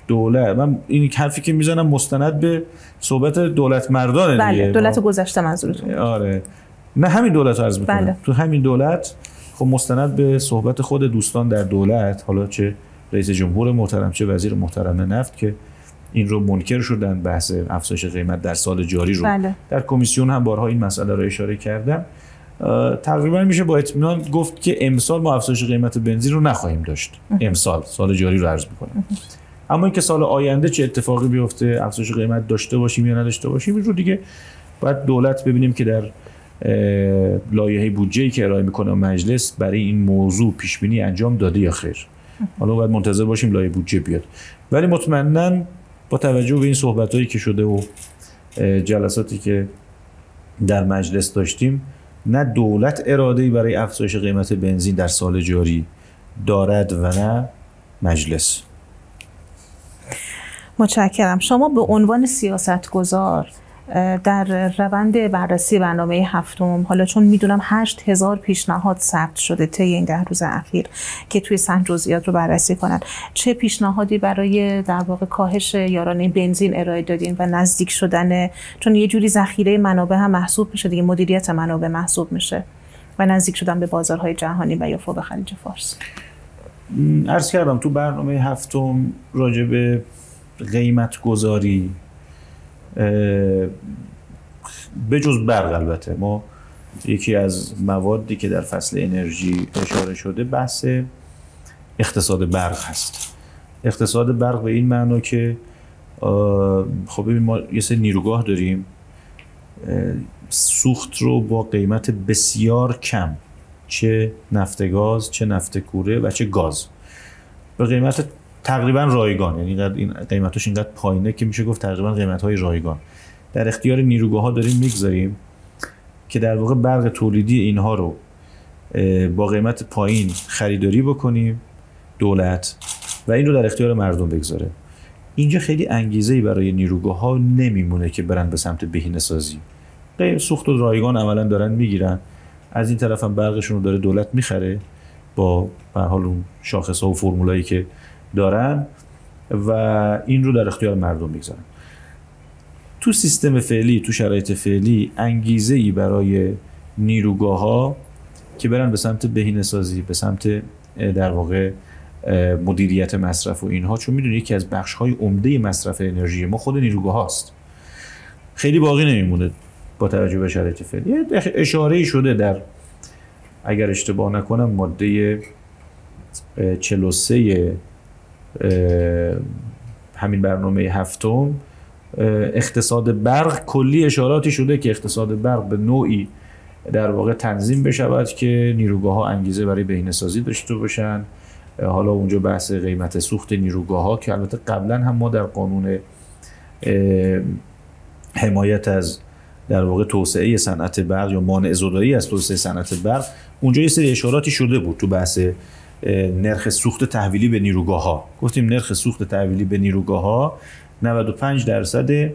[SPEAKER 2] دولت، من این حرفی که میزنم مستند به صحبت دولت مردانه دیگه.
[SPEAKER 1] بله دولت گذشته منظورتون؟
[SPEAKER 2] آره نه همین دولت رو عرض میکنم.
[SPEAKER 1] بله.
[SPEAKER 2] تو همین دولت خب مستند به صحبت خود دوستان در دولت، حالا چه رئیس جمهور محترم چه وزیر محترم نفت که این رو منکر شدن بحث افزایش قیمت در سال جاری رو.
[SPEAKER 1] بله.
[SPEAKER 2] در کمیسیون هم بارها این مسئله رو اشاره کردم. تقریبا میشه با اطمینان گفت که امسال ما افزایش قیمت بنزین رو نخواهیم داشت. امسال سال جاری رو عرض میکنم. اما اینکه سال آینده چه اتفاقی بیفته، افزایش قیمت داشته باشیم یا نداشته باشیم، این رو دیگه باید دولت ببینیم که در لایحه بودجه‌ای که ارائه میکنه مجلس برای این موضوع پیش بینی انجام داده یا خیر. حالا باید منتظر باشیم لایحه بودجه بیاد. ولی مطمئناً با توجه به این صحبتایی که شده و جلساتی که در مجلس داشتیم، نه دولت اراده‌ای برای افزایش قیمت بنزین در سال جاری دارد و نه مجلس.
[SPEAKER 1] متشکرم. شما به عنوان سیاستگزار در روند بررسی برنامه هفتم، حالا چون میدونم 8000 پیشنهاد ثبت شده طی این 10 روز اخیر که توی صحن جزئیات رو بررسی کنن، چه پیشنهادی برای در واقع کاهش یارانه بنزین ارائه دادین و نزدیک شدن، چون یه جوری ذخیره منابع هم محسوب میشه دیگه، مدیریت منابع محسوب میشه و نزدیک شدن به بازارهای جهانی و یا فوق خلیج فارس؟
[SPEAKER 2] عرض کردم تو برنامه هفتم راجع به قیمت گذاری به جز برق، البته ما یکی از موادی که در فصل انرژی اشاره شده بحث اقتصاد برق هست. اقتصاد برق به این معنا که خب ببین ما یه سری نیروگاه داریم، سوخت رو با قیمت بسیار کم، چه نفت گاز چه نفت کوره و چه گاز، به قیمت تقریبا رایگان، یعنی این قیمتاش اینقدر پایینه که میشه گفت تقریبا قیمت‌های رایگان در اختیار نیروگاه‌ها داریم میگذاریم که در واقع برق تولیدی اینها رو با قیمت پایین خریداری بکنیم دولت و این رو در اختیار مردم بگذاره. اینجا خیلی انگیزه‌ای برای نیروگاه‌ها نمیمونه که برن به سمت بهینه‌سازی. سوخت و رایگان عملاً دارن میگیرن، از این طرف هم برقشون رو داره دولت میخره با به هر حال اون شاخص‌ها و فرمولایی که دارن و این رو در اختیار مردم میگذارن. تو سیستم فعلی، تو شرایط فعلی انگیزه‌ای برای نیروگاه‌ها که برن به سمت بهینه‌سازی، به سمت در واقع مدیریت مصرف و اینها، چون میدونی یکی از بخش‌های عمده مصرف انرژی ما خود نیروگاه هاست. خیلی باقی نمیمونه با توجه به شرایط فعلی. اشاره‌ای شده در، اگر اشتباه نکنم، ماده 43 همین برنامه هفتم اقتصاد برق، کلی اشاراتی شده که اقتصاد برق به نوعی در واقع تنظیم بشود که نیروگاه‌ها انگیزه برای بهینه‌سازی داشته باشن. حالا اونجا بحث قیمت سوخت نیروگاه‌ها که البته قبلا هم ما در قانون حمایت از در واقع توسعه صنعت برق یا مانع زدایی از توسعه صنعت برق، اونجا یه سری اشاراتی شده بود تو بحث نرخ سوخت تحویلی به نیروگاه‌ها. گفتیم نرخ سوخت تحویلی به نیروگاه‌ها 95%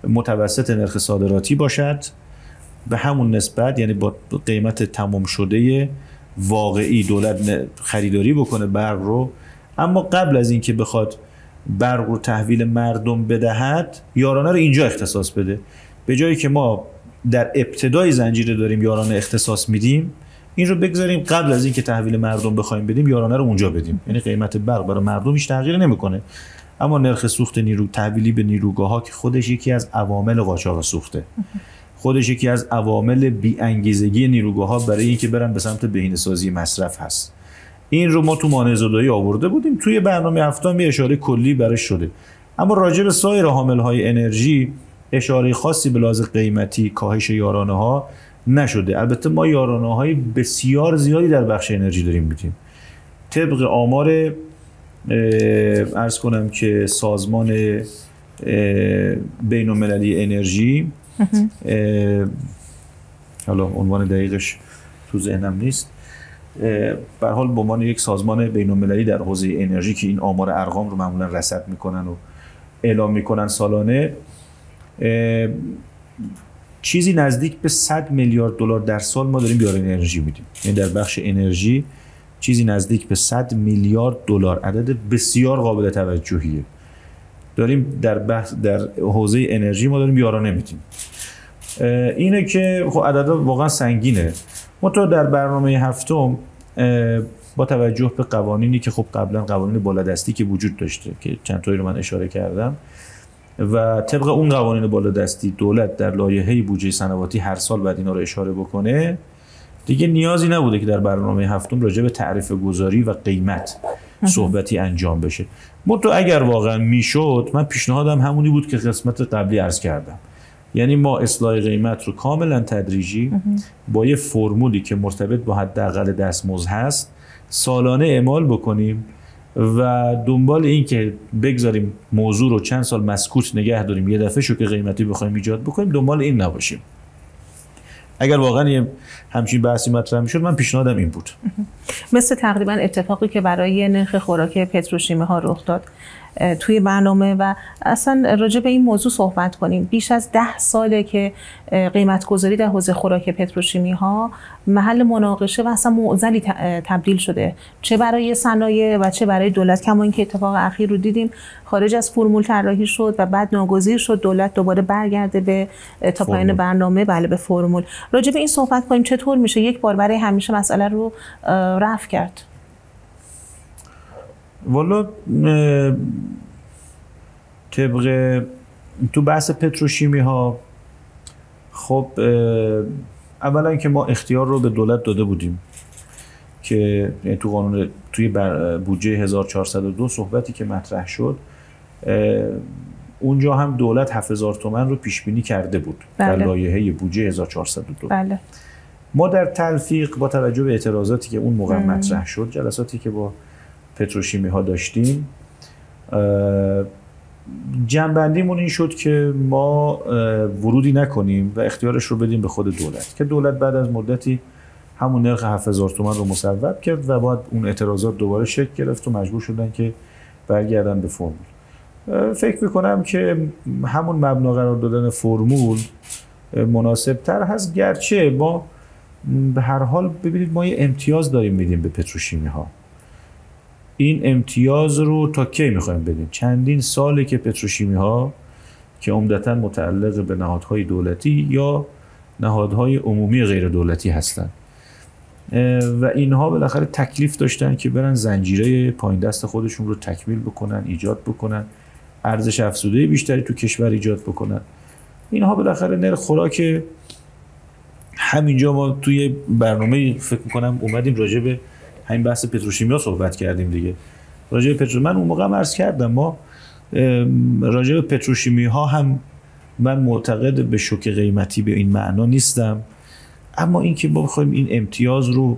[SPEAKER 2] متوسط نرخ صادراتی باشد، به همون نسبت، یعنی با قیمت تمام شده واقعی دولت خریداری بکنه برق رو، اما قبل از اینکه بخواد برق رو تحویل مردم بدهد یارانه رو اینجا اختصاص بده. به جایی که ما در ابتدای زنجیره داریم یارانه اختصاص میدیم، این رو بگذاریم قبل از اینکه تحویل مردم بخوایم بدیم یارانه رو اونجا بدیم. یعنی قیمت برق برای مردم هیچ تغییری نمیکنه، اما نرخ سوخت تحویلی به نیروگاه‌ها که خودش یکی از عوامل قاچاق سوخته، خودش یکی از عوامل بی‌انگیزگی نیروگاه‌ها برای اینکه برن به سمت بهینه‌سازی مصرف هست. این رو ما تو مانع زدایی آورده بودیم، توی برنامه هفتم یه اشاره کلی برش شده، اما راجع به سایر عامل‌های انرژی اشاره خاصی به لحاظ قیمتی کاهش یارانه‌ها نشده. البته ما یارانه‌های بسیار زیادی در بخش انرژی داریم میدیم. طبق آمار عرض کنم که سازمان بین‌المللی انرژی، حالا عنوان دقیقش تو ذهنم نیست، به هر حال به عنوان یک سازمان بین‌المللی در حوزه انرژی که این آمار ارقام رو معمولا رصد میکنن و اعلام میکنن سالانه، چیزی نزدیک به 100 میلیارد دلار در سال ما داریم به انرژی میدیم. یعنی در بخش انرژی چیزی نزدیک به 100 میلیارد دلار، عدد بسیار قابل توجهیه، داریم در حوزه انرژی ما داریم یارانه میدیم. اینه که خب عدد واقعا سنگینه. ما تو در برنامه هفتم با توجه به قوانینی که خب قبلا قوانین بالادستی که وجود داشته که چند تایی رو من اشاره کردم و طبق اون قوانین بالادستی دولت در لایحه بودجه سنواتی هر سال باید اینا رو اشاره بکنه، دیگه نیازی نبوده که در برنامه هفتم راجع به تعرفه گذاری و قیمت صحبتی انجام بشه. تو اگر واقعا میشد، من پیشنهادم همونی بود که قسمت قبلی عرض کردم، یعنی ما اصلاح قیمت رو کاملا تدریجی با یه فرمولی که مرتبط با حداقل دستمزد هست سالانه اعمال بکنیم و دنبال این که بگذاریم موضوع رو چند سال مسکوت نگه داریم یه دفعه شوک قیمتی بخوایم ایجاد بکنیم، دنبال این نباشیم. اگر واقعا یه همچین بحثی مطرح میشد، من پیشنهادم این بود.
[SPEAKER 1] مثل تقریبا اتفاقی که برای نرخ خوراک پتروشیمی ها رخ داد توی برنامه و اصلا راجع به این موضوع صحبت کنیم. بیش از 10 ساله که قیمت گذاری در حوزه خوراک پتروشیمی ها محل مناقشه و اصلا معضلی تبدیل شده، چه برای صنایع و چه برای دولت. کما اینکه اتفاق اخیر رو دیدیم خارج از فرمول طراحی شد و بعد ناگزیر شد دولت دوباره برگرده به تا پایان برنامه، بله، به فرمول. راجع به این صحبت کنیم چطور میشه یک بار برای همیشه مسئله رو رفع کرد.
[SPEAKER 2] والا طبق تو بحث پتروشیمی ها، خب اولا که ما اختیار رو به دولت داده بودیم که تو قانون توی بودجه 1402 صحبتی که مطرح شد، اونجا هم دولت 7000 تومان رو پیش بینی کرده بود. بله. در لایحه بودجه 1402. بله. ما در تلفیق با توجه به اعتراضاتی که اون موقع مطرح شد، جلساتی که با پتروشیمی ها داشتیم، جنبندیمون این شد که ما ورودی نکنیم و اختیارش رو بدیم به خود دولت، که دولت بعد از مدتی همون نرخ 7000 تومان رو مصوب کرد و بعد اون اعتراضات دوباره شکل گرفت و مجبور شدن که برگردن به فرمول. فکر میکنم که همون مبنا قرار دادن فرمول مناسب تر هست، گرچه ما به هر حال ببینید ما یه امتیاز داریم میدیم به پتروشیمی ها. این امتیاز رو تا کی میخوایم بدیم؟ چندین ساله که پتروشیمی ها که عمدتاً متعلق به نهادهای دولتی یا نهادهای عمومی غیر دولتی هستند، و اینها بالاخره تکلیف داشتن که برن زنجیره پایین دست خودشون رو تکمیل بکنن، ایجاد بکنن، ارزش افزوده بیشتری تو کشور ایجاد بکنن. اینها بالاخره نرخ خوراک. همینجا ما توی برنامه فکر میکنم اومدیم راجع به همین بحث پتروشیمیا صحبت کردیم دیگه. راجع به من اون موقع هم عرض کردم، ما راجع به پتروشیمی ها هم من معتقد به شوک قیمتی به این معنا نیستم، اما اینکه ما بخوایم این امتیاز رو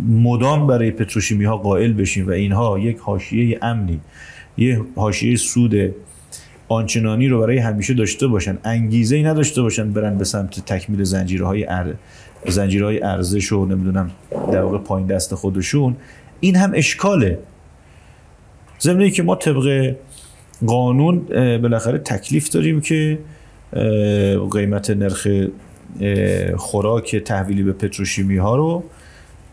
[SPEAKER 2] مدام برای پتروشیمی ها قائل بشیم و اینها یک حاشیه امنی، یه حاشیه سود آنچنانی رو برای همیشه داشته باشن، انگیزه‌ای نداشته باشن برن به سمت تکمیل زنجیرهای ارزش و نمیدونم در واقع پایین دست خودشون، این هم اشکاله. ضمن اینکه ما طبق قانون بالاخره تکلیف داریم که قیمت نرخ خوراک تحویلی به پتروشیمی ها رو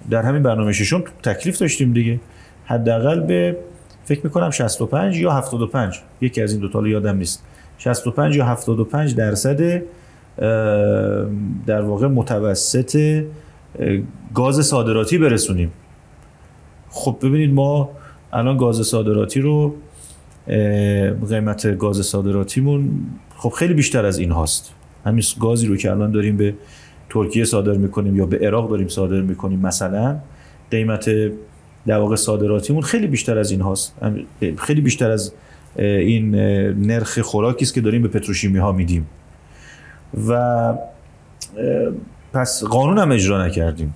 [SPEAKER 2] در همین برنامه ششم تکلیف داشتیم دیگه، حداقل به فکر میکنم 65 یا 75، یکی از این دو تا یادم نیست، 65 یا 75 درصد در واقع متوسط گاز صادراتی برسونیم. خب ببینید ما الان گاز صادراتی رو، قیمت گاز صادراتیمون خب خیلی بیشتر از این هاست. همین گازی رو که الان داریم به ترکیه صادر میکنیم یا به عراق داریم صادر میکنیم مثلا، قیمت در واقع صادراتیمون خیلی بیشتر از این هاست، خیلی بیشتر از این نرخ خوراکی است که داریم به پتروشیمی ها میدیم و پس قانون هم اجرا نکردیم.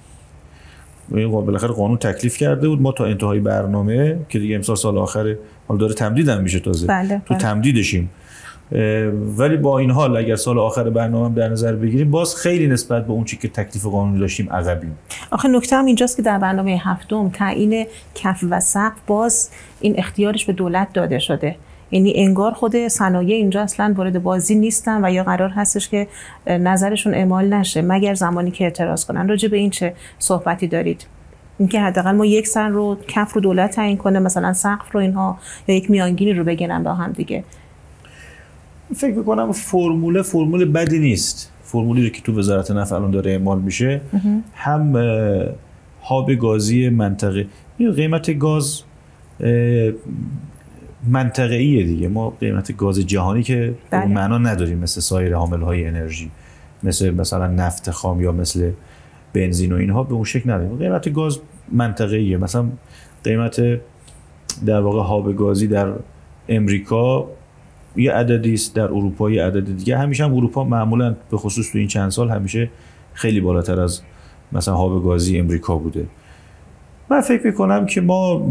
[SPEAKER 2] بالاخره قانون تکلیف کرده بود، ما تا انتهای برنامه که دیگه امسال سال آخره، حالا داره تمدید هم میشه تازه، تو تمدیدشیم، ولی با این حال اگر سال آخر برنامه هم در نظر بگیریم باز خیلی نسبت به اون چیزی که تکلیف قانونی داشتیم عقبیم.
[SPEAKER 1] آخه نکته هم اینجاست که در برنامه هفتم تعیین کف و سقف باز این اختیارش به دولت داده شده، یعنی انگار خود صنایع اینجا اصلا وارد بازی نیستن و یا قرار هستش که نظرشون اعمال نشه مگر زمانی که اعتراض کنن. راجع به این چه صحبتی دارید؟ اینکه حداقل ما یک سن رو کف رو دولت تعیین کنه، مثلا سقف رو اینها، یا یک میانگینی رو بگیرن با هم دیگه.
[SPEAKER 2] فکر می‌کنم فرمول بدی نیست. فرمولی رو که تو وزارت نفت الان داره اعمال میشه، هم هاب گازی منطقه، قیمت گاز منطقه‌ایه دیگه، ما قیمت گاز جهانی که به اون معنا نداریم مثل سایر حامل‌های انرژی، مثلا نفت خام یا مثل بنزین و اینها به اون شکل نداریم. قیمت گاز منطقه‌ایه، مثلا قیمت در واقع هاب گازی در امریکا یه عددی است، در اروپا یه عدد دیگه. همیشه هم اروپا معمولا به خصوص تو این چند سال همیشه خیلی بالاتر از مثلا هاب گازی امریکا بوده. من فکر می‌کنم که ما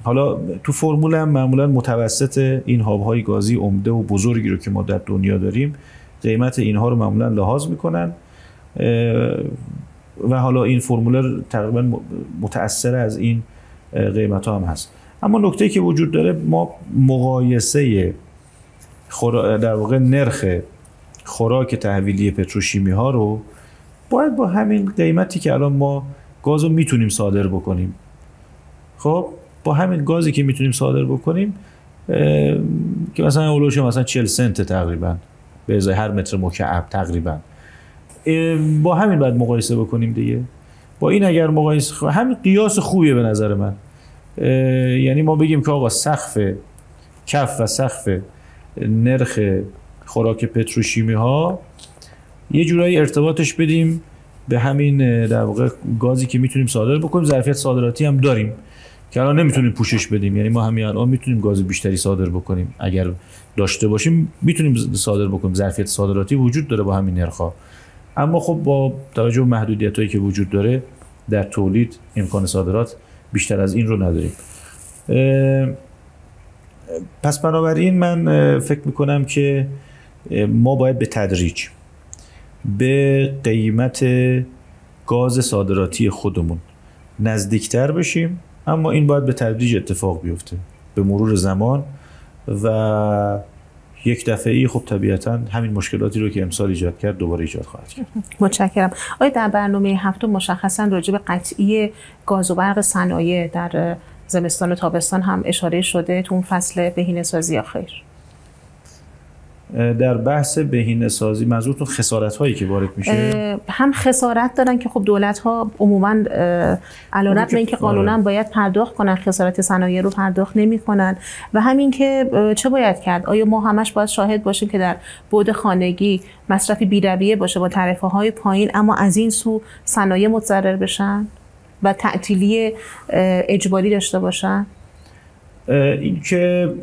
[SPEAKER 2] حالا تو فرمول هم معمولا متوسط این هاب‌های گازی عمده و بزرگی رو که ما در دنیا داریم، قیمت اینها رو معمولا لحاظ میکنن و حالا این فرمول تقریبا متأثر از این قیمت ها هم هست. اما نکته‌ای که وجود داره، ما مقایسه در واقع نرخ خوراک تحویلی پتروشیمی ها رو باید با همین قیمتی که الان ما گاز رو میتونیم صادر بکنیم، خب با همین گازی که میتونیم صادر بکنیم که مثلا اولوش مثلا 40 سنت تقریبا به ازای هر متر مکعب تقریبا، با همین باید مقایسه بکنیم دیگه. با این اگر مقایسه، همین قیاس خوبیه به نظر من. یعنی ما بگیم که آقا سقف کف و سقف نرخ خوراک پتروشیمی ها یه جورایی ارتباطش بدیم به همین در واقع گازی که میتونیم صادر بکنیم. ظرفیت صادراتی هم داریم که الان نمیتونیم پوشش بدیم، یعنی ما همین الان میتونیم گاز بیشتری صادر بکنیم، اگر داشته باشیم میتونیم صادر بکنیم، ظرفیت صادراتی وجود داره با همین نرخ‌ها. اما خب با توجه به محدودیتایی که وجود داره در تولید، امکان صادرات بیشتر از این رو نداریم. پس بنابراین من فکر میکنم که ما باید به تدریج به قیمت گاز صادراتی خودمون نزدیکتر بشیم، اما این باید به تدریج اتفاق بیفته به مرور زمان و یک دفعه‌ای خب طبیعتاً همین مشکلاتی رو که امسال ایجاد کرد دوباره ایجاد خواهد کرد.
[SPEAKER 1] متشکرم. آیا در برنامه هفتم مشخصاً راجع به قطعی گاز و برق صنایع در زمستان و تابستان هم اشاره شده تو اون فصل بهینه‌سازی یا خیر؟
[SPEAKER 2] در بحث بهینه‌سازی منظورتون خسارت‌هایی که وارد میشه؟
[SPEAKER 1] هم خسارت دارن که خب دولت‌ها عموماً علیرغم اینکه قانونا باید پرداخت کنن خسارت صنایع رو پرداخت نمی‌کنن و همین که چه باید کرد؟ آیا ما همش باید شاهد باشیم که در بعد خانگی مصرف بی‌رویه باشه با تعرفه‌های پایین اما از این سو صنایع متضرر بشن و تعطیلی اجباری داشته باشن؟
[SPEAKER 2] این که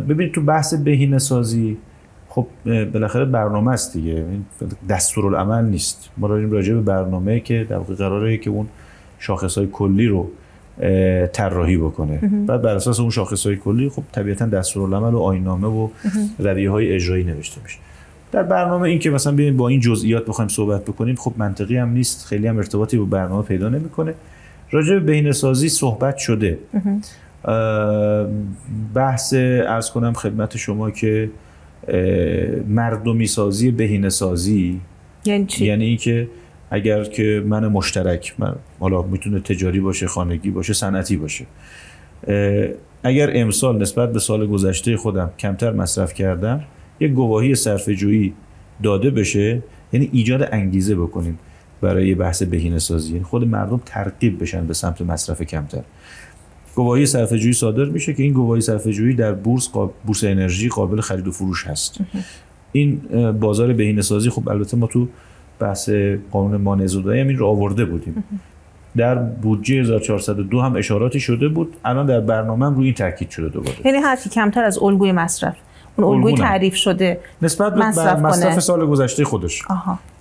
[SPEAKER 2] ببینید تو بحث بهینه‌سازی خب بالاخره برنامه است دیگه، دستورالعمل نیست. ما داریم راجع به برنامه که در واقع قراره که اون شاخص‌های کلی رو طراحی بکنه. بعد بر اساس اون شاخص‌های کلی خب طبیعتاً دستورالعمل و آیین‌نامه و رویه‌های اجرایی نوشته میشه. در برنامه این که مثلا بیایم با این جزئیات بخوایم صحبت بکنیم خب منطقی هم نیست، خیلی هم ارتباطی با برنامه پیدا نمی‌کنه. راجع به بهینه‌سازی صحبت شده. بحث عرض کنم خدمت شما که مردمی سازی بهینه‌سازی
[SPEAKER 1] یعنی چی؟
[SPEAKER 2] یعنی این که اگر که من مشترک، حالا میتونه تجاری باشه، خانگی باشه، صنعتی باشه، اگر امسال نسبت به سال گذشته خودم کمتر مصرف کردم یک گواهی صرفه‌جویی داده بشه، یعنی ایجاد انگیزه بکنیم برای بحث بهینه‌سازی، یعنی خود مردم ترغیب بشن به سمت مصرف کمتر. گواهی صرفه‌جویی صادر میشه که این گواهی صرفه‌جویی در بورس انرژی قابل خرید و فروش هست. این بازار بهینه‌سازی خب البته ما تو بحث قانون مانع زدایی هم این رو آورده بودیم. در بودجه 1402 هم اشاراتی شده بود، الان در برنامه هم روی این تاکید شده دوباره.
[SPEAKER 1] یعنی هر کی کمتر از الگوی مصرف، اون الگوی تعریف شده
[SPEAKER 2] نسبت به مصرف سال گذشته خودش.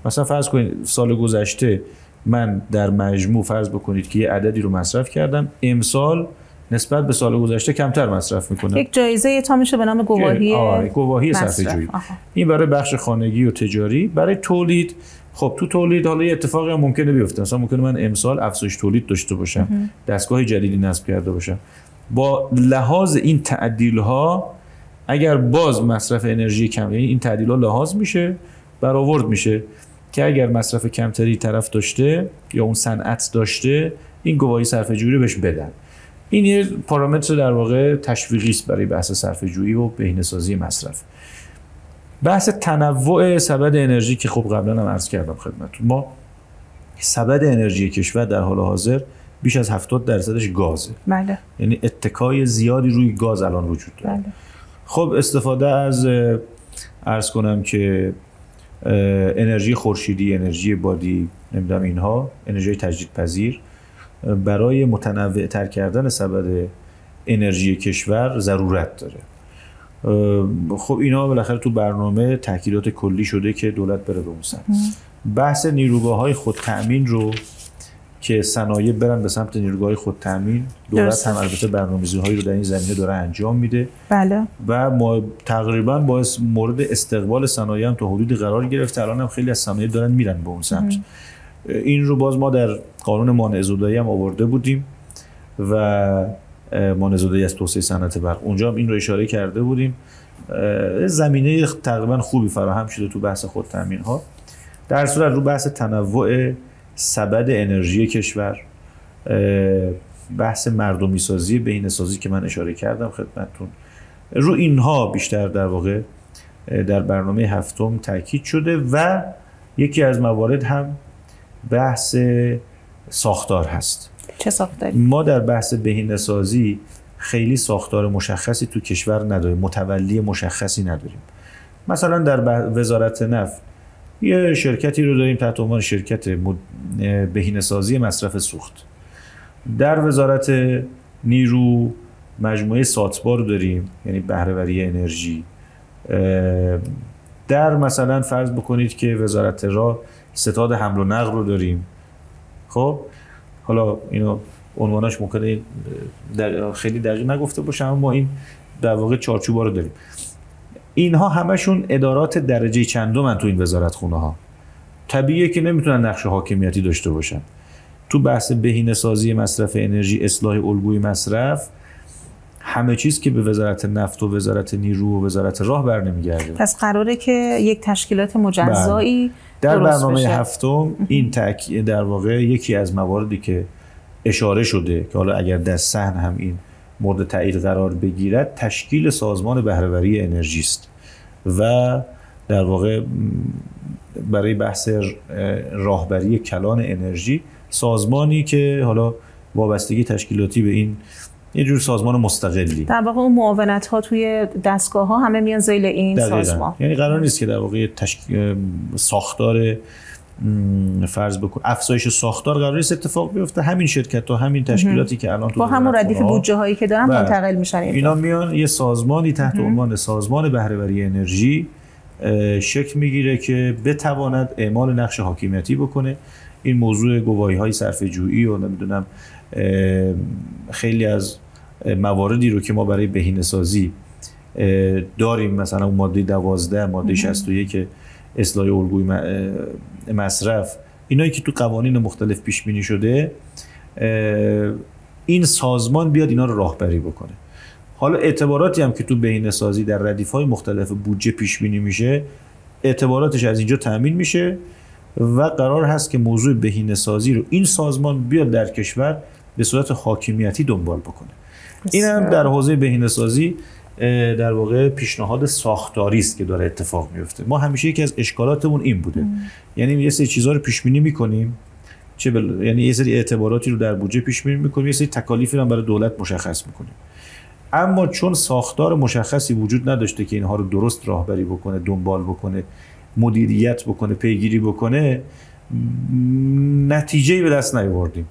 [SPEAKER 2] مثلا فرض کنید سال گذشته من در مجموع فرض بکنید که یه عددی رو مصرف کردم، امسال نسبت به سال گذشته کمتر مصرف میکنه.
[SPEAKER 1] یک جایزه تا میشه به نام
[SPEAKER 2] گواهی صرفه‌جویی. این برای بخش خانگی و تجاری. برای تولید خب تو تولید حالا یه اتفاقی هم ممکنه بیفته، مثلا ممکنه من امسال افزایش تولید داشته باشم، دستگاه جدیدی نصب کرده باشم، با لحاظ این تعدیل‌ها اگر باز مصرف انرژی کم، یعنی این تعدیل‌ها لحاظ میشه، برآورد میشه که اگر مصرف کمتری طرف داشته یا اون صنعت داشته این گواهی صرفه‌جویی رو بهش بدن. این یه پارامتر در واقع تشویقی است برای بحث صرفه‌جویی و بهینه‌سازی مصرف. بحث تنوع سبد انرژی که خب قبلا هم عرض کردم خدمتتون، ما سبد انرژی کشور در حال حاضر بیش از 70% گازه.
[SPEAKER 1] بله.
[SPEAKER 2] یعنی اتکای زیادی روی گاز الان وجود داره.
[SPEAKER 1] بله.
[SPEAKER 2] خب استفاده از عرض کنم که انرژی خورشیدی، انرژی بادی، نمیدونم اینها، انرژی تجدیدپذیر برای متنوع تر کردن سبد انرژی کشور ضرورت داره. خب اینا بالاخره تو برنامه تاکیدات کلی شده که دولت بره به اون سمت. بحث نیروگاه‌های خودتأمین رو که صنایع برن به سمت نیروگاه‌های خودتأمین، دولت هم البته برنامه‌ریزی‌هایی رو در این زمینه داره انجام میده.
[SPEAKER 1] بله.
[SPEAKER 2] و ما تقریبا باعث مورد استقبال صنایع هم تا حدودی قرار گرفت. الان هم خیلی از صنایع دارن میرن به اون سمت. این رو باز ما در قانون مانع زدایی هم آورده بودیم و مانع زدایی از توسعه صنعت برق، اونجا هم این رو اشاره کرده بودیم. زمینه تقریبا خوبی فراهم شده تو بحث خودتأمین‌ها. در صورت رو بحث تنوع سبد انرژی کشور، بحث مردمی سازی بهینه‌سازی که من اشاره کردم خدمتتون، رو اینها بیشتر در واقع در برنامه هفتم تاکید شده و یکی از موارد هم بحث ساختار هست.
[SPEAKER 1] چه ساختاری؟
[SPEAKER 2] ما در بحث بهینه‌سازی خیلی ساختار مشخصی تو کشور نداریم، متولی مشخصی نداریم. مثلا در وزارت نفت یه شرکتی رو داریم تحت عنوان شرکت بهینه‌سازی مصرف سوخت. در وزارت نیرو مجموعه ساتبا رو داریم، یعنی بهره‌وری انرژی. در مثلا فرض بکنید که وزارت راه ستاد حمل و نقل رو داریم. خب حالا اینو عنواناش ممکنه خیلی دقیق نگفته باشم، اما این در واقع چارچوبا رو داریم. اینها همشون ادارات درجه چندمن تو این وزارت خونه ها. طبیعیه که نمیتونن نقش حاکمیتی داشته باشن. تو بحث بهینه‌سازی مصرف انرژی، اصلاح الگوی مصرف، همه چیز که به وزارت نفت و وزارت نیرو و وزارت راه برنمیگرده.
[SPEAKER 1] پس قراره که یک تشکیلات مجزایی
[SPEAKER 2] در برنامه هفتم این در واقع یکی از مواردی که اشاره شده که حالا اگر در صحن هم این مورد تایید قرار بگیرد، تشکیل سازمان بهره‌وری انرژی است. و در واقع برای بحث راهبری کلان انرژی سازمانی که حالا وابستگی تشکیلاتی به این یه جور سازمان مستقلی،
[SPEAKER 1] در واقع اون معاونت ها توی دستگاه ها همه میان ذیل این سازمان.
[SPEAKER 2] یعنی قرار نیست که در واقع ساختار فرض بکن افزایش ساختار قرار نیست اتفاق بیفته، همین شرکت ها همین تشکیلاتی که الان تو
[SPEAKER 1] با همون ردیف بودجه هایی که دارن منتقل میشن
[SPEAKER 2] اینا میان یه سازمانی تحت عنوان سازمان بهره‌وری انرژی شکل میگیره که بتواند اعمال نقش حاکمیتی بکنه. این موضوع گواهی‌های صرفه‌جویی و نمیدونم خیلی از مواردی رو که ما برای بهینه‌سازی داریم، مثلا اون ماده 12 ماده 61 که اصلاح الگوی مصرف، اینایی که تو قوانین مختلف پیش بینی شده، این سازمان بیاد اینا رو راهبری بکنه. حالا اعتباراتی هم که تو بهینه‌سازی در ردیف‌های مختلف بودجه پیش بینی میشه، اعتباراتش از اینجا تامین میشه و قرار هست که موضوع بهینه‌سازی رو این سازمان بیاد در کشور به صورت حاکمیتی دنبال بکنه. این هم در حوزه بهینه‌سازی در واقع پیشنهاد ساختاری است که داره اتفاق میفته. ما همیشه یکی از اشکالاتمون این بوده، یعنی یه سری چیزا رو پیش بینی می‌کنیم، یعنی یه سری اعتباراتی رو در بودجه پیش بینی می‌کنیم، یه سری تکالیفی رو برای دولت مشخص می‌کنیم، اما چون ساختار مشخصی وجود نداشته که اینها رو درست راهبری بکنه، دنبال بکنه، مدیریت بکنه، پیگیری بکنه، نتیجه‌ای به دست نیاوردیم.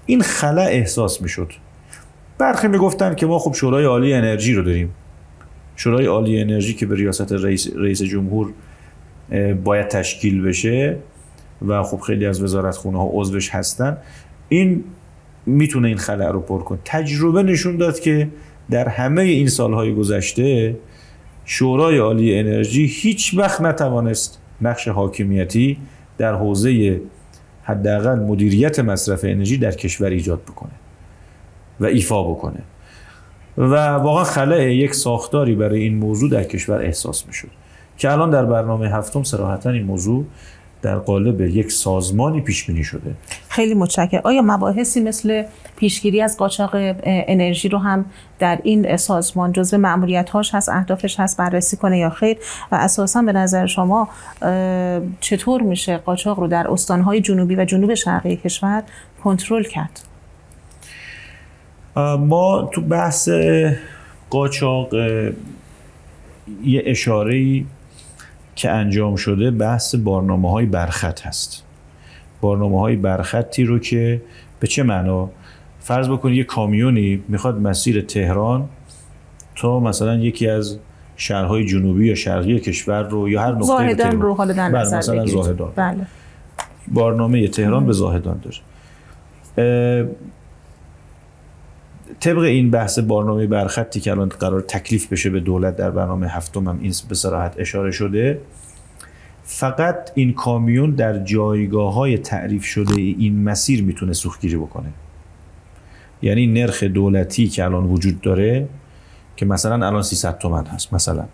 [SPEAKER 2] این خلأ احساس میشد. برخی میگفتن که ما خب شورای عالی انرژی رو داریم، شورای عالی انرژی که به ریاست رئیس جمهور باید تشکیل بشه و خب خیلی از وزارتخونه ها عضوش هستن، این میتونه این خلأ رو پر کنه. تجربه نشون داد که در همه این سالهای گذشته شورای عالی انرژی هیچ وقت نتوانست نقش حاکمیتی در حوزه حداقل مدیریت مصرف انرژی در کشور ایجاد بکنه و ایفا بکنه و واقعا خلأ یک ساختاری برای این موضوع در کشور احساس میشد که الان در برنامه هفتم صراحتا این موضوع در قالب یک سازمانی پیش بینی شده.
[SPEAKER 1] خیلی متشکرم. آیا مباحثی مثل پیشگیری از قاچاق انرژی رو هم در این سازمان جزو مأموریت‌هاش هست، اهدافش هست بررسی کنه یا خیر؟ و اساساً به نظر شما چطور میشه قاچاق رو در استان‌های جنوبی و جنوب شرقی کشور کنترل کرد؟
[SPEAKER 2] ما تو بحث قاچاق یه اشاره‌ای که انجام شده بحث بارنامه‌های برخط هست. بارنامه‌های برخطی رو که به چه معنا؟ فرض بکنید یه کامیونی میخواد مسیر تهران تا مثلا یکی از شهرهای جنوبی یا شرقی کشور رو یا هر نقطه
[SPEAKER 1] زاهدان رو حالا در نظر
[SPEAKER 2] مثلا
[SPEAKER 1] بگیرید.
[SPEAKER 2] زاهدان.
[SPEAKER 1] بله.
[SPEAKER 2] بارنامه تهران به زاهدان داره. طبق این بحث برنامه برخطی که الان قرار تکلیف بشه به دولت در برنامه هفتم هم این به صراحت اشاره شده، فقط این کامیون در جایگاه‌های تعریف شده این مسیر میتونه سوختگیری بکنه. یعنی نرخ دولتی که الان وجود داره که مثلا الان 300 تومان هست، مثلا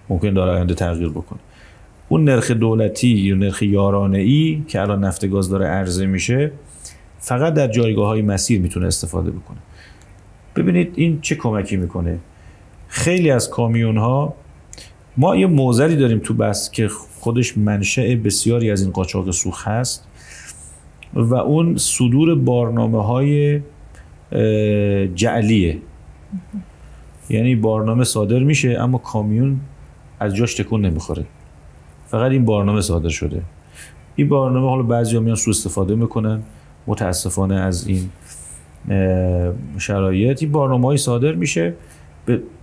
[SPEAKER 2] ممکن در آینده تغییر بکنه، اون نرخ دولتی یا نرخ یارانه‌ای که الان نفت گاز داره عرضه میشه فقط در جایگاه‌های مسیر میتونه استفاده بکنه. ببینید این چه کمکی میکنه. خیلی از کامیون ها، ما یه معضلی داریم تو بس که خودش منشأ بسیاری از این قاچاق سوخت هست و اون صدور بارنامه های جعلیه. یعنی بارنامه صادر میشه اما کامیون از جاش تکون نمیخوره، فقط این بارنامه صادر شده. این بارنامه حالا بعضیا میان سوء استفاده میکنن، متاسفانه از این شرایط این برنامه‌های صادر میشه.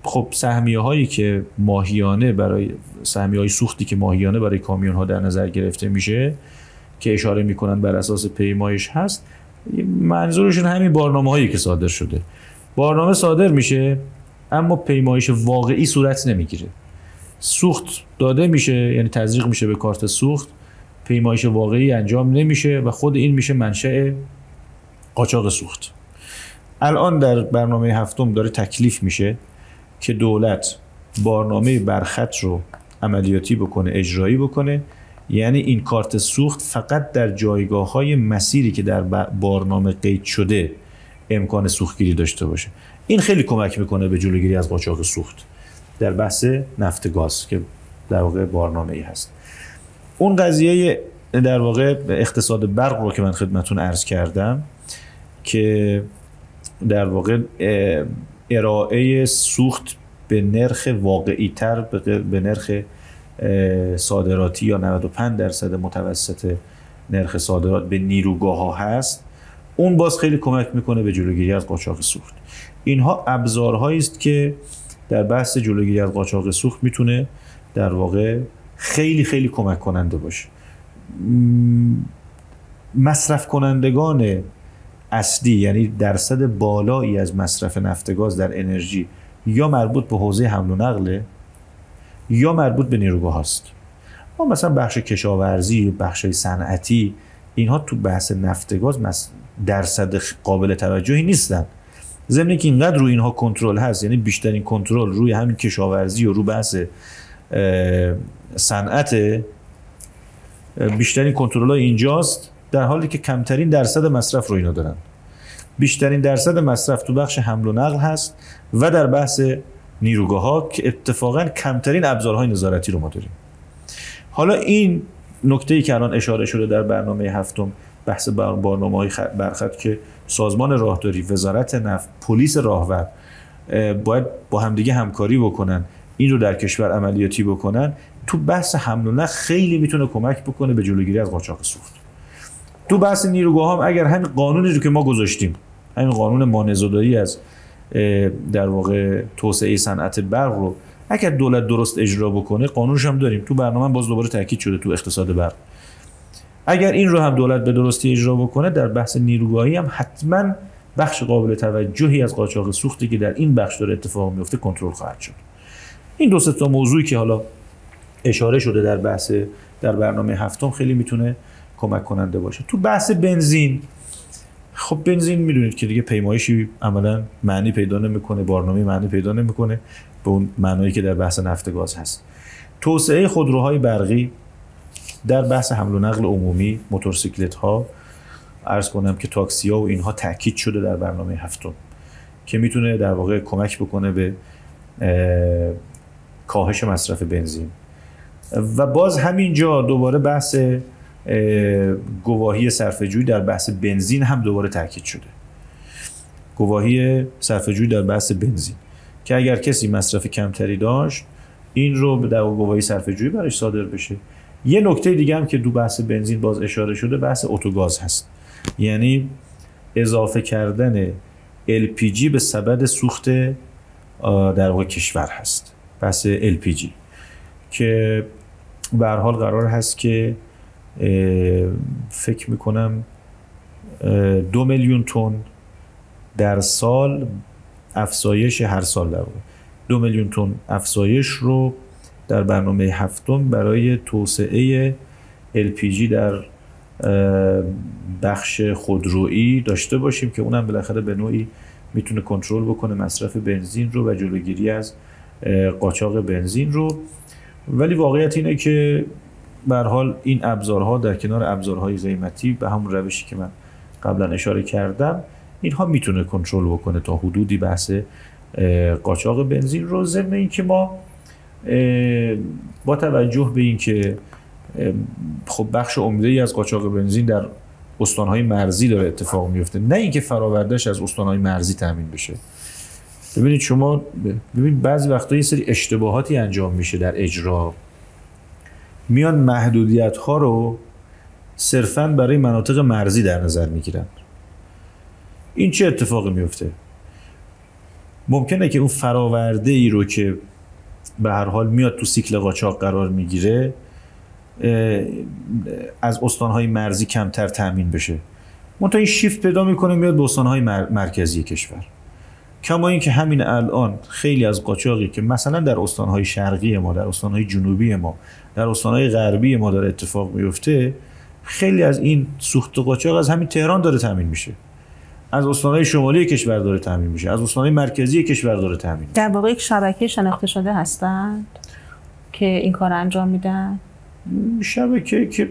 [SPEAKER 2] خب سهمیه‌هایی که ماهیانه برای سهمیه‌های سوختی که ماهیانه برای کامیون‌ها در نظر گرفته میشه که اشاره میکنن بر اساس پیمایش هست، منظورشون همین برنامه‌هایی که صادر شده. برنامه صادر میشه اما پیمایش واقعی صورت نمیگیره. سوخت داده میشه، یعنی تزریق میشه به کارت سوخت، پیمایش واقعی انجام نمیشه و خود این میشه منشأ قاچاق سوخت. الان در برنامه هفتم داره تکلیف میشه که دولت برنامه برخط رو عملیاتی بکنه، اجرایی بکنه، یعنی این کارت سوخت فقط در جایگاه‌های مسیری که در برنامه قید شده امکان سوختگیری داشته باشه. این خیلی کمک میکنه به جلوگیری از قاچاق سوخت در بحث نفت گاز که در واقع بارنامه‌ای هست. اون قضیه در واقع اقتصاد برق رو که من خدمتتون عرض کردم که در واقع ارائه سوخت به نرخ واقعی تر، به نرخ صادراتی یا 95% متوسط نرخ صادرات به نیروگاه ها هست، اون باز خیلی کمک میکنه به جلوگیری از قاچاق سوخت. اینها ابزارهایی است که در بحث جلوگیری از قاچاق سوخت میتونه در واقع خیلی خیلی کمک کننده باشه. مصرف کنندگان اصلی، یعنی درصد بالایی از مصرف نفت گاز در انرژی یا مربوط به حوزه حمل و نقل یا مربوط به نیروگاه هست. ما مثلا بخش کشاورزی، بخش صنعتی، اینها تو بحث نفت گاز درصد قابل توجهی نیستن. ضمن که اینقدر روی اینها کنترل هست، یعنی بیشترین کنترل روی همین کشاورزی و رو بحث صنعت، بیشترین کنترل ها اینجاست، در حالی که کمترین درصد مصرف رو اینا دارن. بیشترین درصد مصرف تو بخش حمل و نقل هست و در بحث نیروگاه ها که اتفاقا کمترین ابزارهای نظارتی رو ما داریم. حالا این نکته‌ای که الان اشاره شده در برنامه هفتم، بحث برنامه‌های برخط که سازمان راهداری، وزارت نفت، پلیس راهور باید با همدیگه همکاری بکنن، این رو در کشور عملیاتی بکنن، تو بحث حمل و نقل خیلی میتونه کمک بکنه به جلوگیری از قاچاق سوخت. تو بحث نیروگاه هم اگر همین قانونی رو که ما گذاشتیم، همین قانون مانع‌زدایی از در واقع توسعه صنعت برق رو اگر دولت درست اجرا بکنه، قانونش هم داریم تو برنامه، باز دوباره تاکید شده تو اقتصاد برق، اگر این رو هم دولت به درستی اجرا بکنه، در بحث نیروگاهی هم حتما بخش قابل توجهی از قاچاق سوختی که در این بخش داره اتفاق میفته کنترل خواهد شد. این دو سه تا موضوعی که حالا اشاره شده در برنامه هفتم خیلی میتونه کمک کننده باشه. تو بحث بنزین، خب بنزین میدونید که دیگه پیمایشی عملا معنی پیدا نمیکنه، بارنامه معنی پیدا نمیکنه به اون معنایی که در بحث نفت گاز هست. توسعه خودروهای برقی در بحث حمل و نقل عمومی، موتورسیکلت ها، عرض کنم که تاکسی ها و اینها تاکید شده در برنامه هفتم که میتونه در واقع کمک بکنه به کاهش مصرف بنزین. و باز همینجا دوباره بحث گواهی صرفه‌جویی در بحث بنزین هم دوباره تاکید شده. گواهی صرفه‌جویی در بحث بنزین که اگر کسی مصرف کمتری داشت، این رو در گواهی صرفه‌جویی براش صادر بشه. یه نکته دیگه هم که دو بحث بنزین باز اشاره شده، بحث اتوگاز هست، یعنی اضافه کردن LPG به سبد سوخت در واقع کشور هست، بحث LPG که به هر حال قرار هست که فکر میکنم 2 میلیون تن در سال افزایش، هر سال در واقع 2 میلیون تن افزایش رو در برنامه هفتم برای توسعه LPG در بخش خودرویی داشته باشیم که اونم بالاخره به نوعی میتونه کنترل بکنه مصرف بنزین رو و جلوگیری از قاچاق بنزین رو. ولی واقعیت اینه که به هر حال این ابزارها در کنار ابزارهای قیمتی به همون روشی که من قبلا اشاره کردم، اینها میتونه کنترل بکنه تا حدودی بحث قاچاق بنزین رو. ضمن اینکه ما با توجه به اینکه خب بخش عمده‌ای از قاچاق بنزین در استان‌های مرزی داره اتفاق میفته، نه اینکه فرآورده‌اش از استان‌های مرزی تامین بشه. ببینید شما بعضی وقتا یه سری اشتباهاتی انجام میشه در اجرا، میان محدودیت‌ها رو صرفاً برای مناطق مرزی در نظر میگیرن. این چه اتفاقی میفته؟ ممکنه که اون فراورده ای رو که به هر حال میاد تو سیکل قاچاق قرار میگیره از استان‌های مرزی کمتر تامین بشه، منتها این شیفت پیدا میکنه میاد به استان‌های مرکزی کشور. کما این که همین الان خیلی از قاچاقی که مثلا در استان‌های شرقی ما، در استان‌های جنوبی ما، در استان‌های غربی ما داره اتفاق میفته، خیلی از این سوخت قاچاق از همین تهران داره تامین میشه، از استان‌های شمالی کشور داره تامین میشه، از استان‌های مرکزی کشور داره تامین میشه.
[SPEAKER 1] در واقع یک شبکه شناخته شده هستند که این کار انجام میدن.
[SPEAKER 2] شبکه که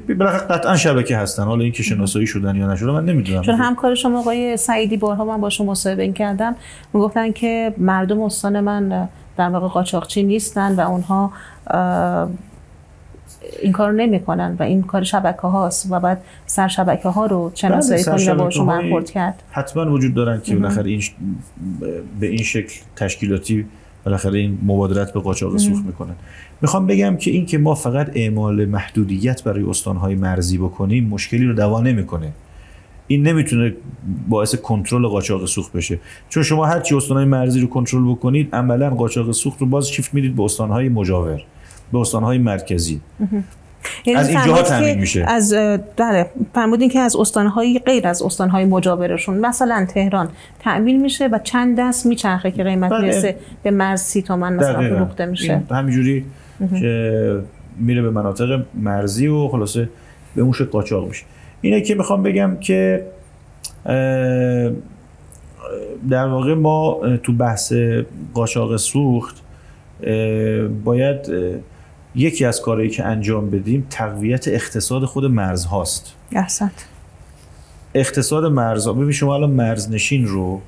[SPEAKER 2] قطعا شبکه هستن، حالا اینکه شناسایی شدن یا نشدن من نمیدونم.
[SPEAKER 1] چون همکار شما آقای سعیدی بارها من باشون مصاحبه کردم، میگفتن که مردم استان من در واقع قاچاقچی نیستن و اونها این کار نمیکنن و این کار شبکه هاست و بعد سر شبکه ها رو شناسایی کنیم و باشون برخورد کرد.
[SPEAKER 2] حتما وجود دارن که بالاخره این به این شکل تشکیلاتی بالاخره این مبادرت به قاچاق سوخت میکنن. میخوام بگم که این که ما فقط اعمال محدودیت برای استانهای مرزی بکنیم مشکلی رو دوا نمیکنه. این نمیتونه باعث کنترل قاچاق سوخت بشه، چون شما هر چی استانهای مرزی رو کنترل بکنید عملا قاچاق سوخت رو باز شیفت میدید به استانهای مجاور، به استانهای مرکزی.
[SPEAKER 1] یعنی
[SPEAKER 2] از اینجاها تامین میشه.
[SPEAKER 1] از فرمودین که از استانهای غیر از استانهای مجاورشون مثلا تهران تامین میشه و چند دست میچرخه که قیمت میرسه به مرز 30 تومن مثلا فروخته میشه.
[SPEAKER 2] همینجوری که میره به مناطق مرزی و خلاصه به اون شکل قاچاق میشه. اینه که میخوام بگم که در واقع ما تو بحث قاچاق سوخت باید یکی از کارهایی که انجام بدیم تقویت اقتصاد خود مرز هاست.
[SPEAKER 1] احسنت.
[SPEAKER 2] اقتصاد مرزها، ببین شما الان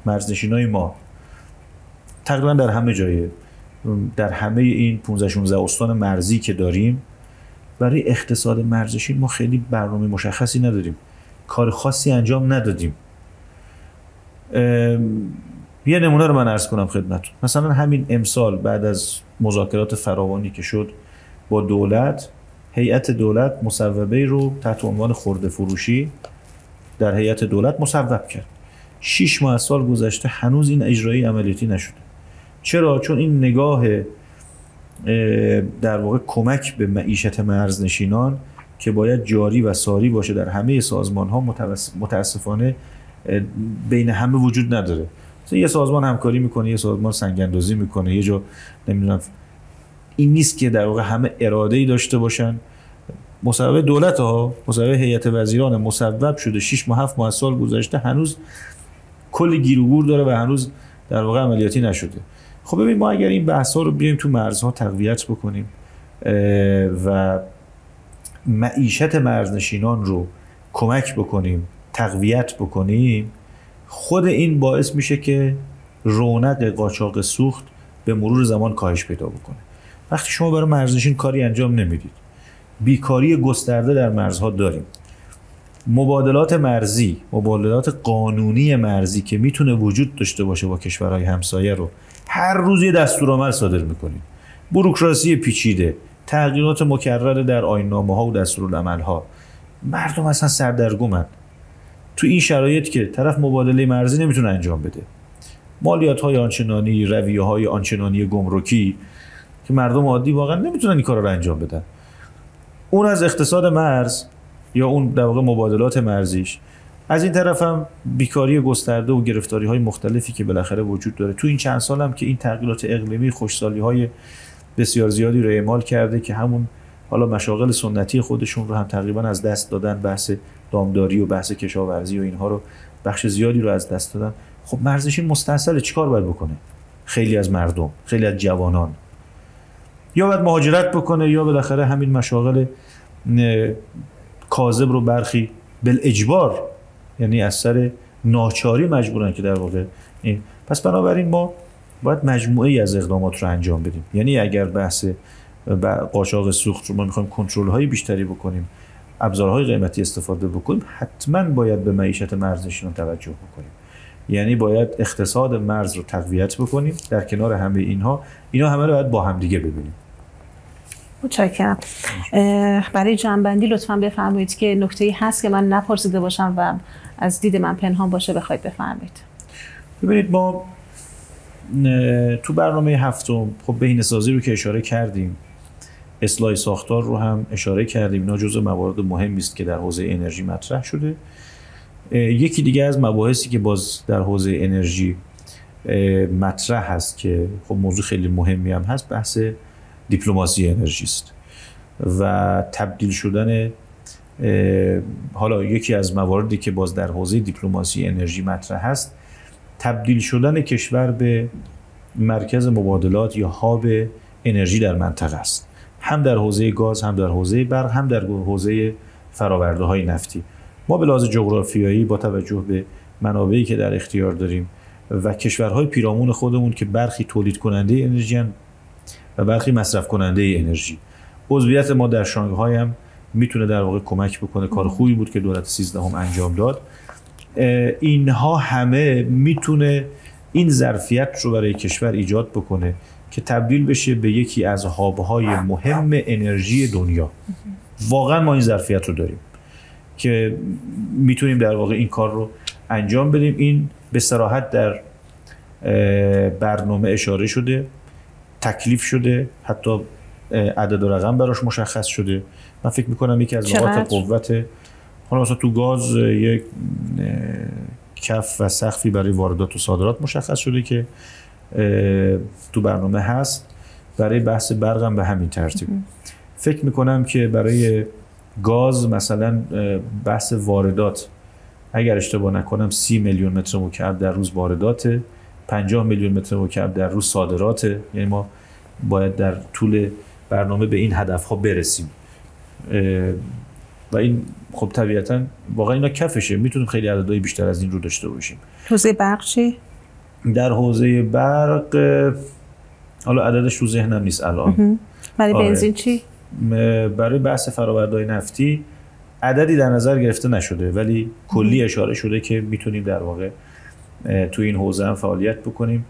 [SPEAKER 2] مرزنشینای ما تقریبا در همه جایه، در همه این 15-16 استان مرزی که داریم، برای اقتصاد مرزنشین ما خیلی برنامه مشخصی نداریم، کار خاصی انجام ندادیم. یه نمونه رو من عرض کنم خدمتتون. مثلا همین امسال بعد از مذاکرات فراوانی که شد با دولت، هیئت دولت مصوبه رو تحت عنوان خرده فروشی در هیئت دولت مصوب کرد. 6 ماه از سال گذشته هنوز این اجرایی عملیاتی نشده. چرا؟ چون این نگاه در واقع کمک به معیشت مرزنشینان که باید جاری و ساری باشه در همه سازمان ها متاسفانه بین همه وجود نداره. مثلا یه سازمان همکاری میکنه، یه سازمان سنگ‌اندازی میکنه، یه جا نمیدونم. این نیست که در واقع همه اراده‌ای داشته باشن. مصوبه دولت ها، مصوبه هیئت وزیران مصوب شده 6 ماه 7 ماه از سال گذشته، هنوز کلی گیر و گور داره و هنوز در واقع عملیاتی نشده. خب ببین ما اگر این بحث‌ها رو بیایم تو مرزها تقویت بکنیم و معیشت مرزنشینان رو کمک بکنیم، تقویت بکنیم، خود این باعث میشه که رونق قاچاق سوخت به مرور زمان کاهش پیدا بکنه. وقتی شما برای مرزنشین کاری انجام نمیدید، بیکاری گسترده در مرزها داریم، مبادلات مرزی، مبادلات قانونی مرزی که میتونه وجود داشته باشه با کشورهای همسایه رو هر روز یه دستورالعمل صادر میکنید، بوروکراسی پیچیده، تغییرات مکرر در آیین‌نامه‌ها و دستورالعمل‌ها، مردم اصلا سردرگمن. تو این شرایط که طرف مبادله مرزی نمیتونه انجام بده، مالیات‌های آنچنانی، رویه‌های آنچنانی گمرکی که مردم عادی واقعا نمیتونن این کارا رو انجام بدن، اون از اقتصاد مرز یا اون در واقع مبادلات مرزیش، از این طرف هم بیکاری گسترده و گرفتاری‌های مختلفی که بالاخره وجود داره. تو این چند سال هم که این تغییرات اقلیمی خوشسالی‌های بسیار زیادی رو اعمال کرده که همون حالا مشاغل سنتی خودشون رو هم تقریبا از دست دادن، بحث دامداری و بحث کشاورزی و اینها رو بخش زیادی رو از دست دادن. خب مرزنشین مستاصل چیکار باید بکنه؟ خیلی از مردم، خیلی از جوانان یا باید مهاجرت بکنه یا بالاخره همین مشاغل کاذب رو برخی بالاجبار، یعنی از سر ناچاری مجبورن که در واقع این. پس بنابراین ما باید مجموعه‌ای از اقدامات رو انجام بدیم. یعنی اگر بحث قاچاق سوخت رو ما می‌خوایم کنترل‌های بیشتری بکنیم، ابزارهای قیمتی استفاده بکنیم، حتما باید به معیشت مرزنشینان توجه بکنیم. یعنی باید اقتصاد مرز رو تقویت بکنیم. در کنار همه اینا همه رو باید با هم دیگه ببینیم.
[SPEAKER 1] متشکرم. برای جمع‌بندی لطفاً بفرمایید که نکته‌ای هست که من نپرسیده باشم و از دید من پنهان باشه بخواید بفرمایید.
[SPEAKER 2] ببینید ما تو برنامه هفتم خب بهینه‌سازی رو که اشاره کردیم، اصلاح ساختار رو هم اشاره کردیم. اینا جزو موارد مهمی است که در حوزه انرژی مطرح شده. یکی دیگه از مباحثی که باز در حوزه انرژی مطرح هست که خب موضوع خیلی مهمی هم هست، بحث دیپلماسی انرژی است و تبدیل شدن، حالا یکی از مواردی که باز در حوزه دیپلماسی انرژی مطرح هست، تبدیل شدن کشور به مرکز مبادلات یا هاب انرژی در منطقه است، هم در حوزه گاز، هم در حوزه برق، هم در حوزه فرآورده‌های نفتی. ما به لحاظ جغرافیایی با توجه به منابعی که در اختیار داریم و کشورهای پیرامون خودمون که برخی تولید کننده انرژی و برخی مصرف کننده انرژی. عضویت ما در شانگهای هم میتونه در واقع کمک بکنه. کار خوبی بود که دولت 13 انجام داد. اینها همه میتونه این ظرفیت رو برای کشور ایجاد بکنه که تبدیل بشه به یکی از هاب‌های مهم انرژی دنیا. واقعا ما این ظرفیت رو داریم که میتونیم در واقع این کار رو انجام بدیم. این به صراحت در برنامه اشاره شده، تکلیف شده، حتی عدد و رقم براش مشخص شده. من فکر میکنم یکی از نقاط قوت، حالا مثلا تو گاز یک کف و سقفی برای واردات و صادرات مشخص شده که تو برنامه هست. برای بحث برق هم به همین ترتیب. فکر میکنم که برای گاز مثلا بحث واردات، اگر اشتباه نکنم 30 میلیون متر مکعب در روز وارداته، 50 میلیون متر مکعب در روز صادراته. یعنی ما باید در طول برنامه به این هدفها برسیم و این خب طبیعتاً واقعا اینا کفشه. میتونیم خیلی عددهای بیشتر از این رو داشته باشیم.
[SPEAKER 1] حوزه برق چی؟
[SPEAKER 2] در حوزه برق حالا عددش تو ذهنم نیست الان.
[SPEAKER 1] برای بنزین چی؟
[SPEAKER 2] برای بحث فرآورده‌های نفتی عددی در نظر گرفته نشده، ولی کلی اشاره شده که میتونیم در واقع تو این حوزه هم فعالیت بکنیم.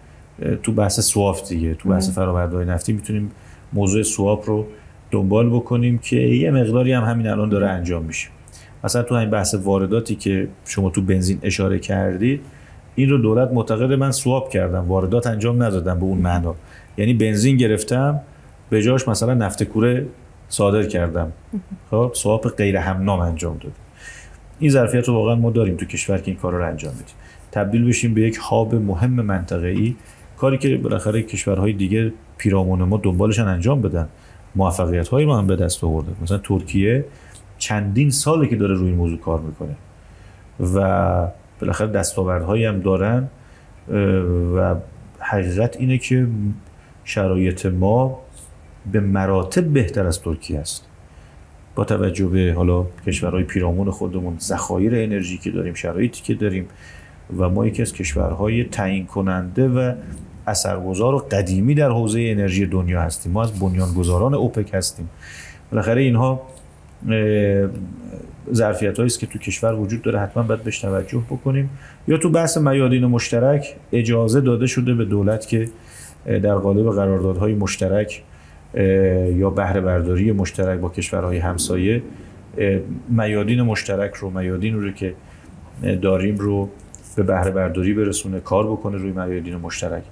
[SPEAKER 2] تو بحث سواپ دیگه، تو بحث فرآورده‌های نفتی میتونیم موضوع سواپ رو دنبال بکنیم که یه مقداری هم همین الان داره انجام میشه. مثلا تو همین بحث وارداتی که شما تو بنزین اشاره کردید، این رو دولت معتقده من سواپ کردم، واردات انجام ندادم به اون معنا. یعنی بنزین گرفتم به جاش مثلا نفت کوره صادر کردم. خب سواپ غیر همنام انجام دادم. این ظرفیت رو واقعا ما داریم تو کشور که این کارا رو انجام بدیم، تبدیل بشیم به یک هاب مهم منطقه‌ای، کاری که بالاخره کشورهای دیگه پیرامون ما دنبالشن انجام بدن. موفقیت‌های ما هم به دست آورده. مثلا ترکیه چندین ساله که داره روی این موضوع کار میکنه و بالاخره دستاوردهایی هم دارن و حقیقت اینه که شرایط ما به مراتب بهتر از ترکیه است با توجه به حالا کشورهای پیرامون خودمون، ذخایر انرژی که داریم، شرایطی که داریم و ما یکی از کشورهای تعیین کننده و اثرگذار و قدیمی در حوزه انرژی دنیا هستیم. ما از بنیانگذاران اوپک هستیم. بالاخره اینها ظرفیت‌هایی است که تو کشور وجود داره، حتما باید بهش توجه بکنیم. یا تو بحث میادین مشترک اجازه داده شده به دولت که در قالب قراردادهای مشترک یا بهره برداری مشترک با کشورهای همسایه میادین مشترک رو، میادین رو که داریم رو به بهره برداری برسونه، کار بکنه روی میادین مشترک.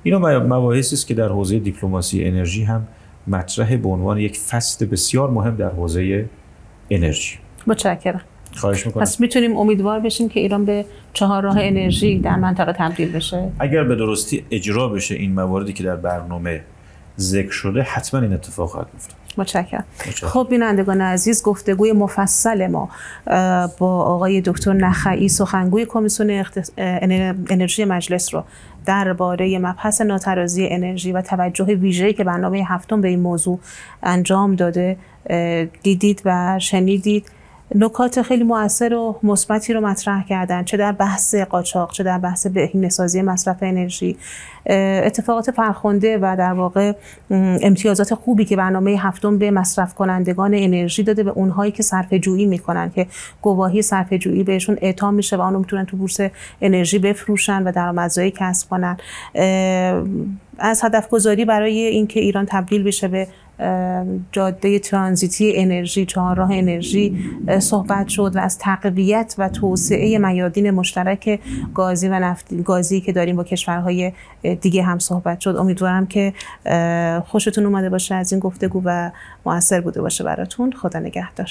[SPEAKER 2] اینا مباحثی است که در حوزه دیپلماسی انرژی هم مطرح به عنوان یک فصل بسیار مهم در حوزه انرژی.
[SPEAKER 1] متشکرم.
[SPEAKER 2] خواهش میکنم.
[SPEAKER 1] پس میتونیم امیدوار بشیم که ایران به چهارراه انرژی در منطقه تبدیل بشه.
[SPEAKER 2] اگر به درستی اجرا بشه این مواردی که در برنامه ذکر شده، حتما این اتفاق خواهد افتاد.
[SPEAKER 1] متشکرم. خب بینندگان عزیز، گفتگوی مفصل ما با آقای دکتر نخعی، سخنگوی کمیسیون انرژی مجلس رو درباره مبحث ناترازی انرژی و توجه ویژه‌ای که برنامه هفتم به این موضوع انجام داده دیدید و شنیدید. نکات خیلی مؤثر و مثبتی رو مطرح کردن، چه در بحث قاچاق، چه در بحث بهینه‌سازی مصرف انرژی، اتفاقات فرخنده و در واقع امتیازات خوبی که برنامه هفتم به مصرف کنندگان انرژی داده، به اونهایی که صرفه جویی میکنن که گواهی صرفه جویی بهشون اعطا میشه و اونو میتونن تو بورس انرژی بفروشن و درآمدزایی کسب کنن. از هدف گذاری برای اینکه ایران تبدیل بشه به جاده ترانزیتی انرژی، چهارراه انرژی صحبت شد و از تقویت و توسعه میادین مشترک گازی و نفتی، گازی که داریم با کشورهای دیگه هم صحبت شد. امیدوارم که خوشتون اومده باشه از این گفتگو و مؤثر بوده باشه براتون. خدا نگهدار.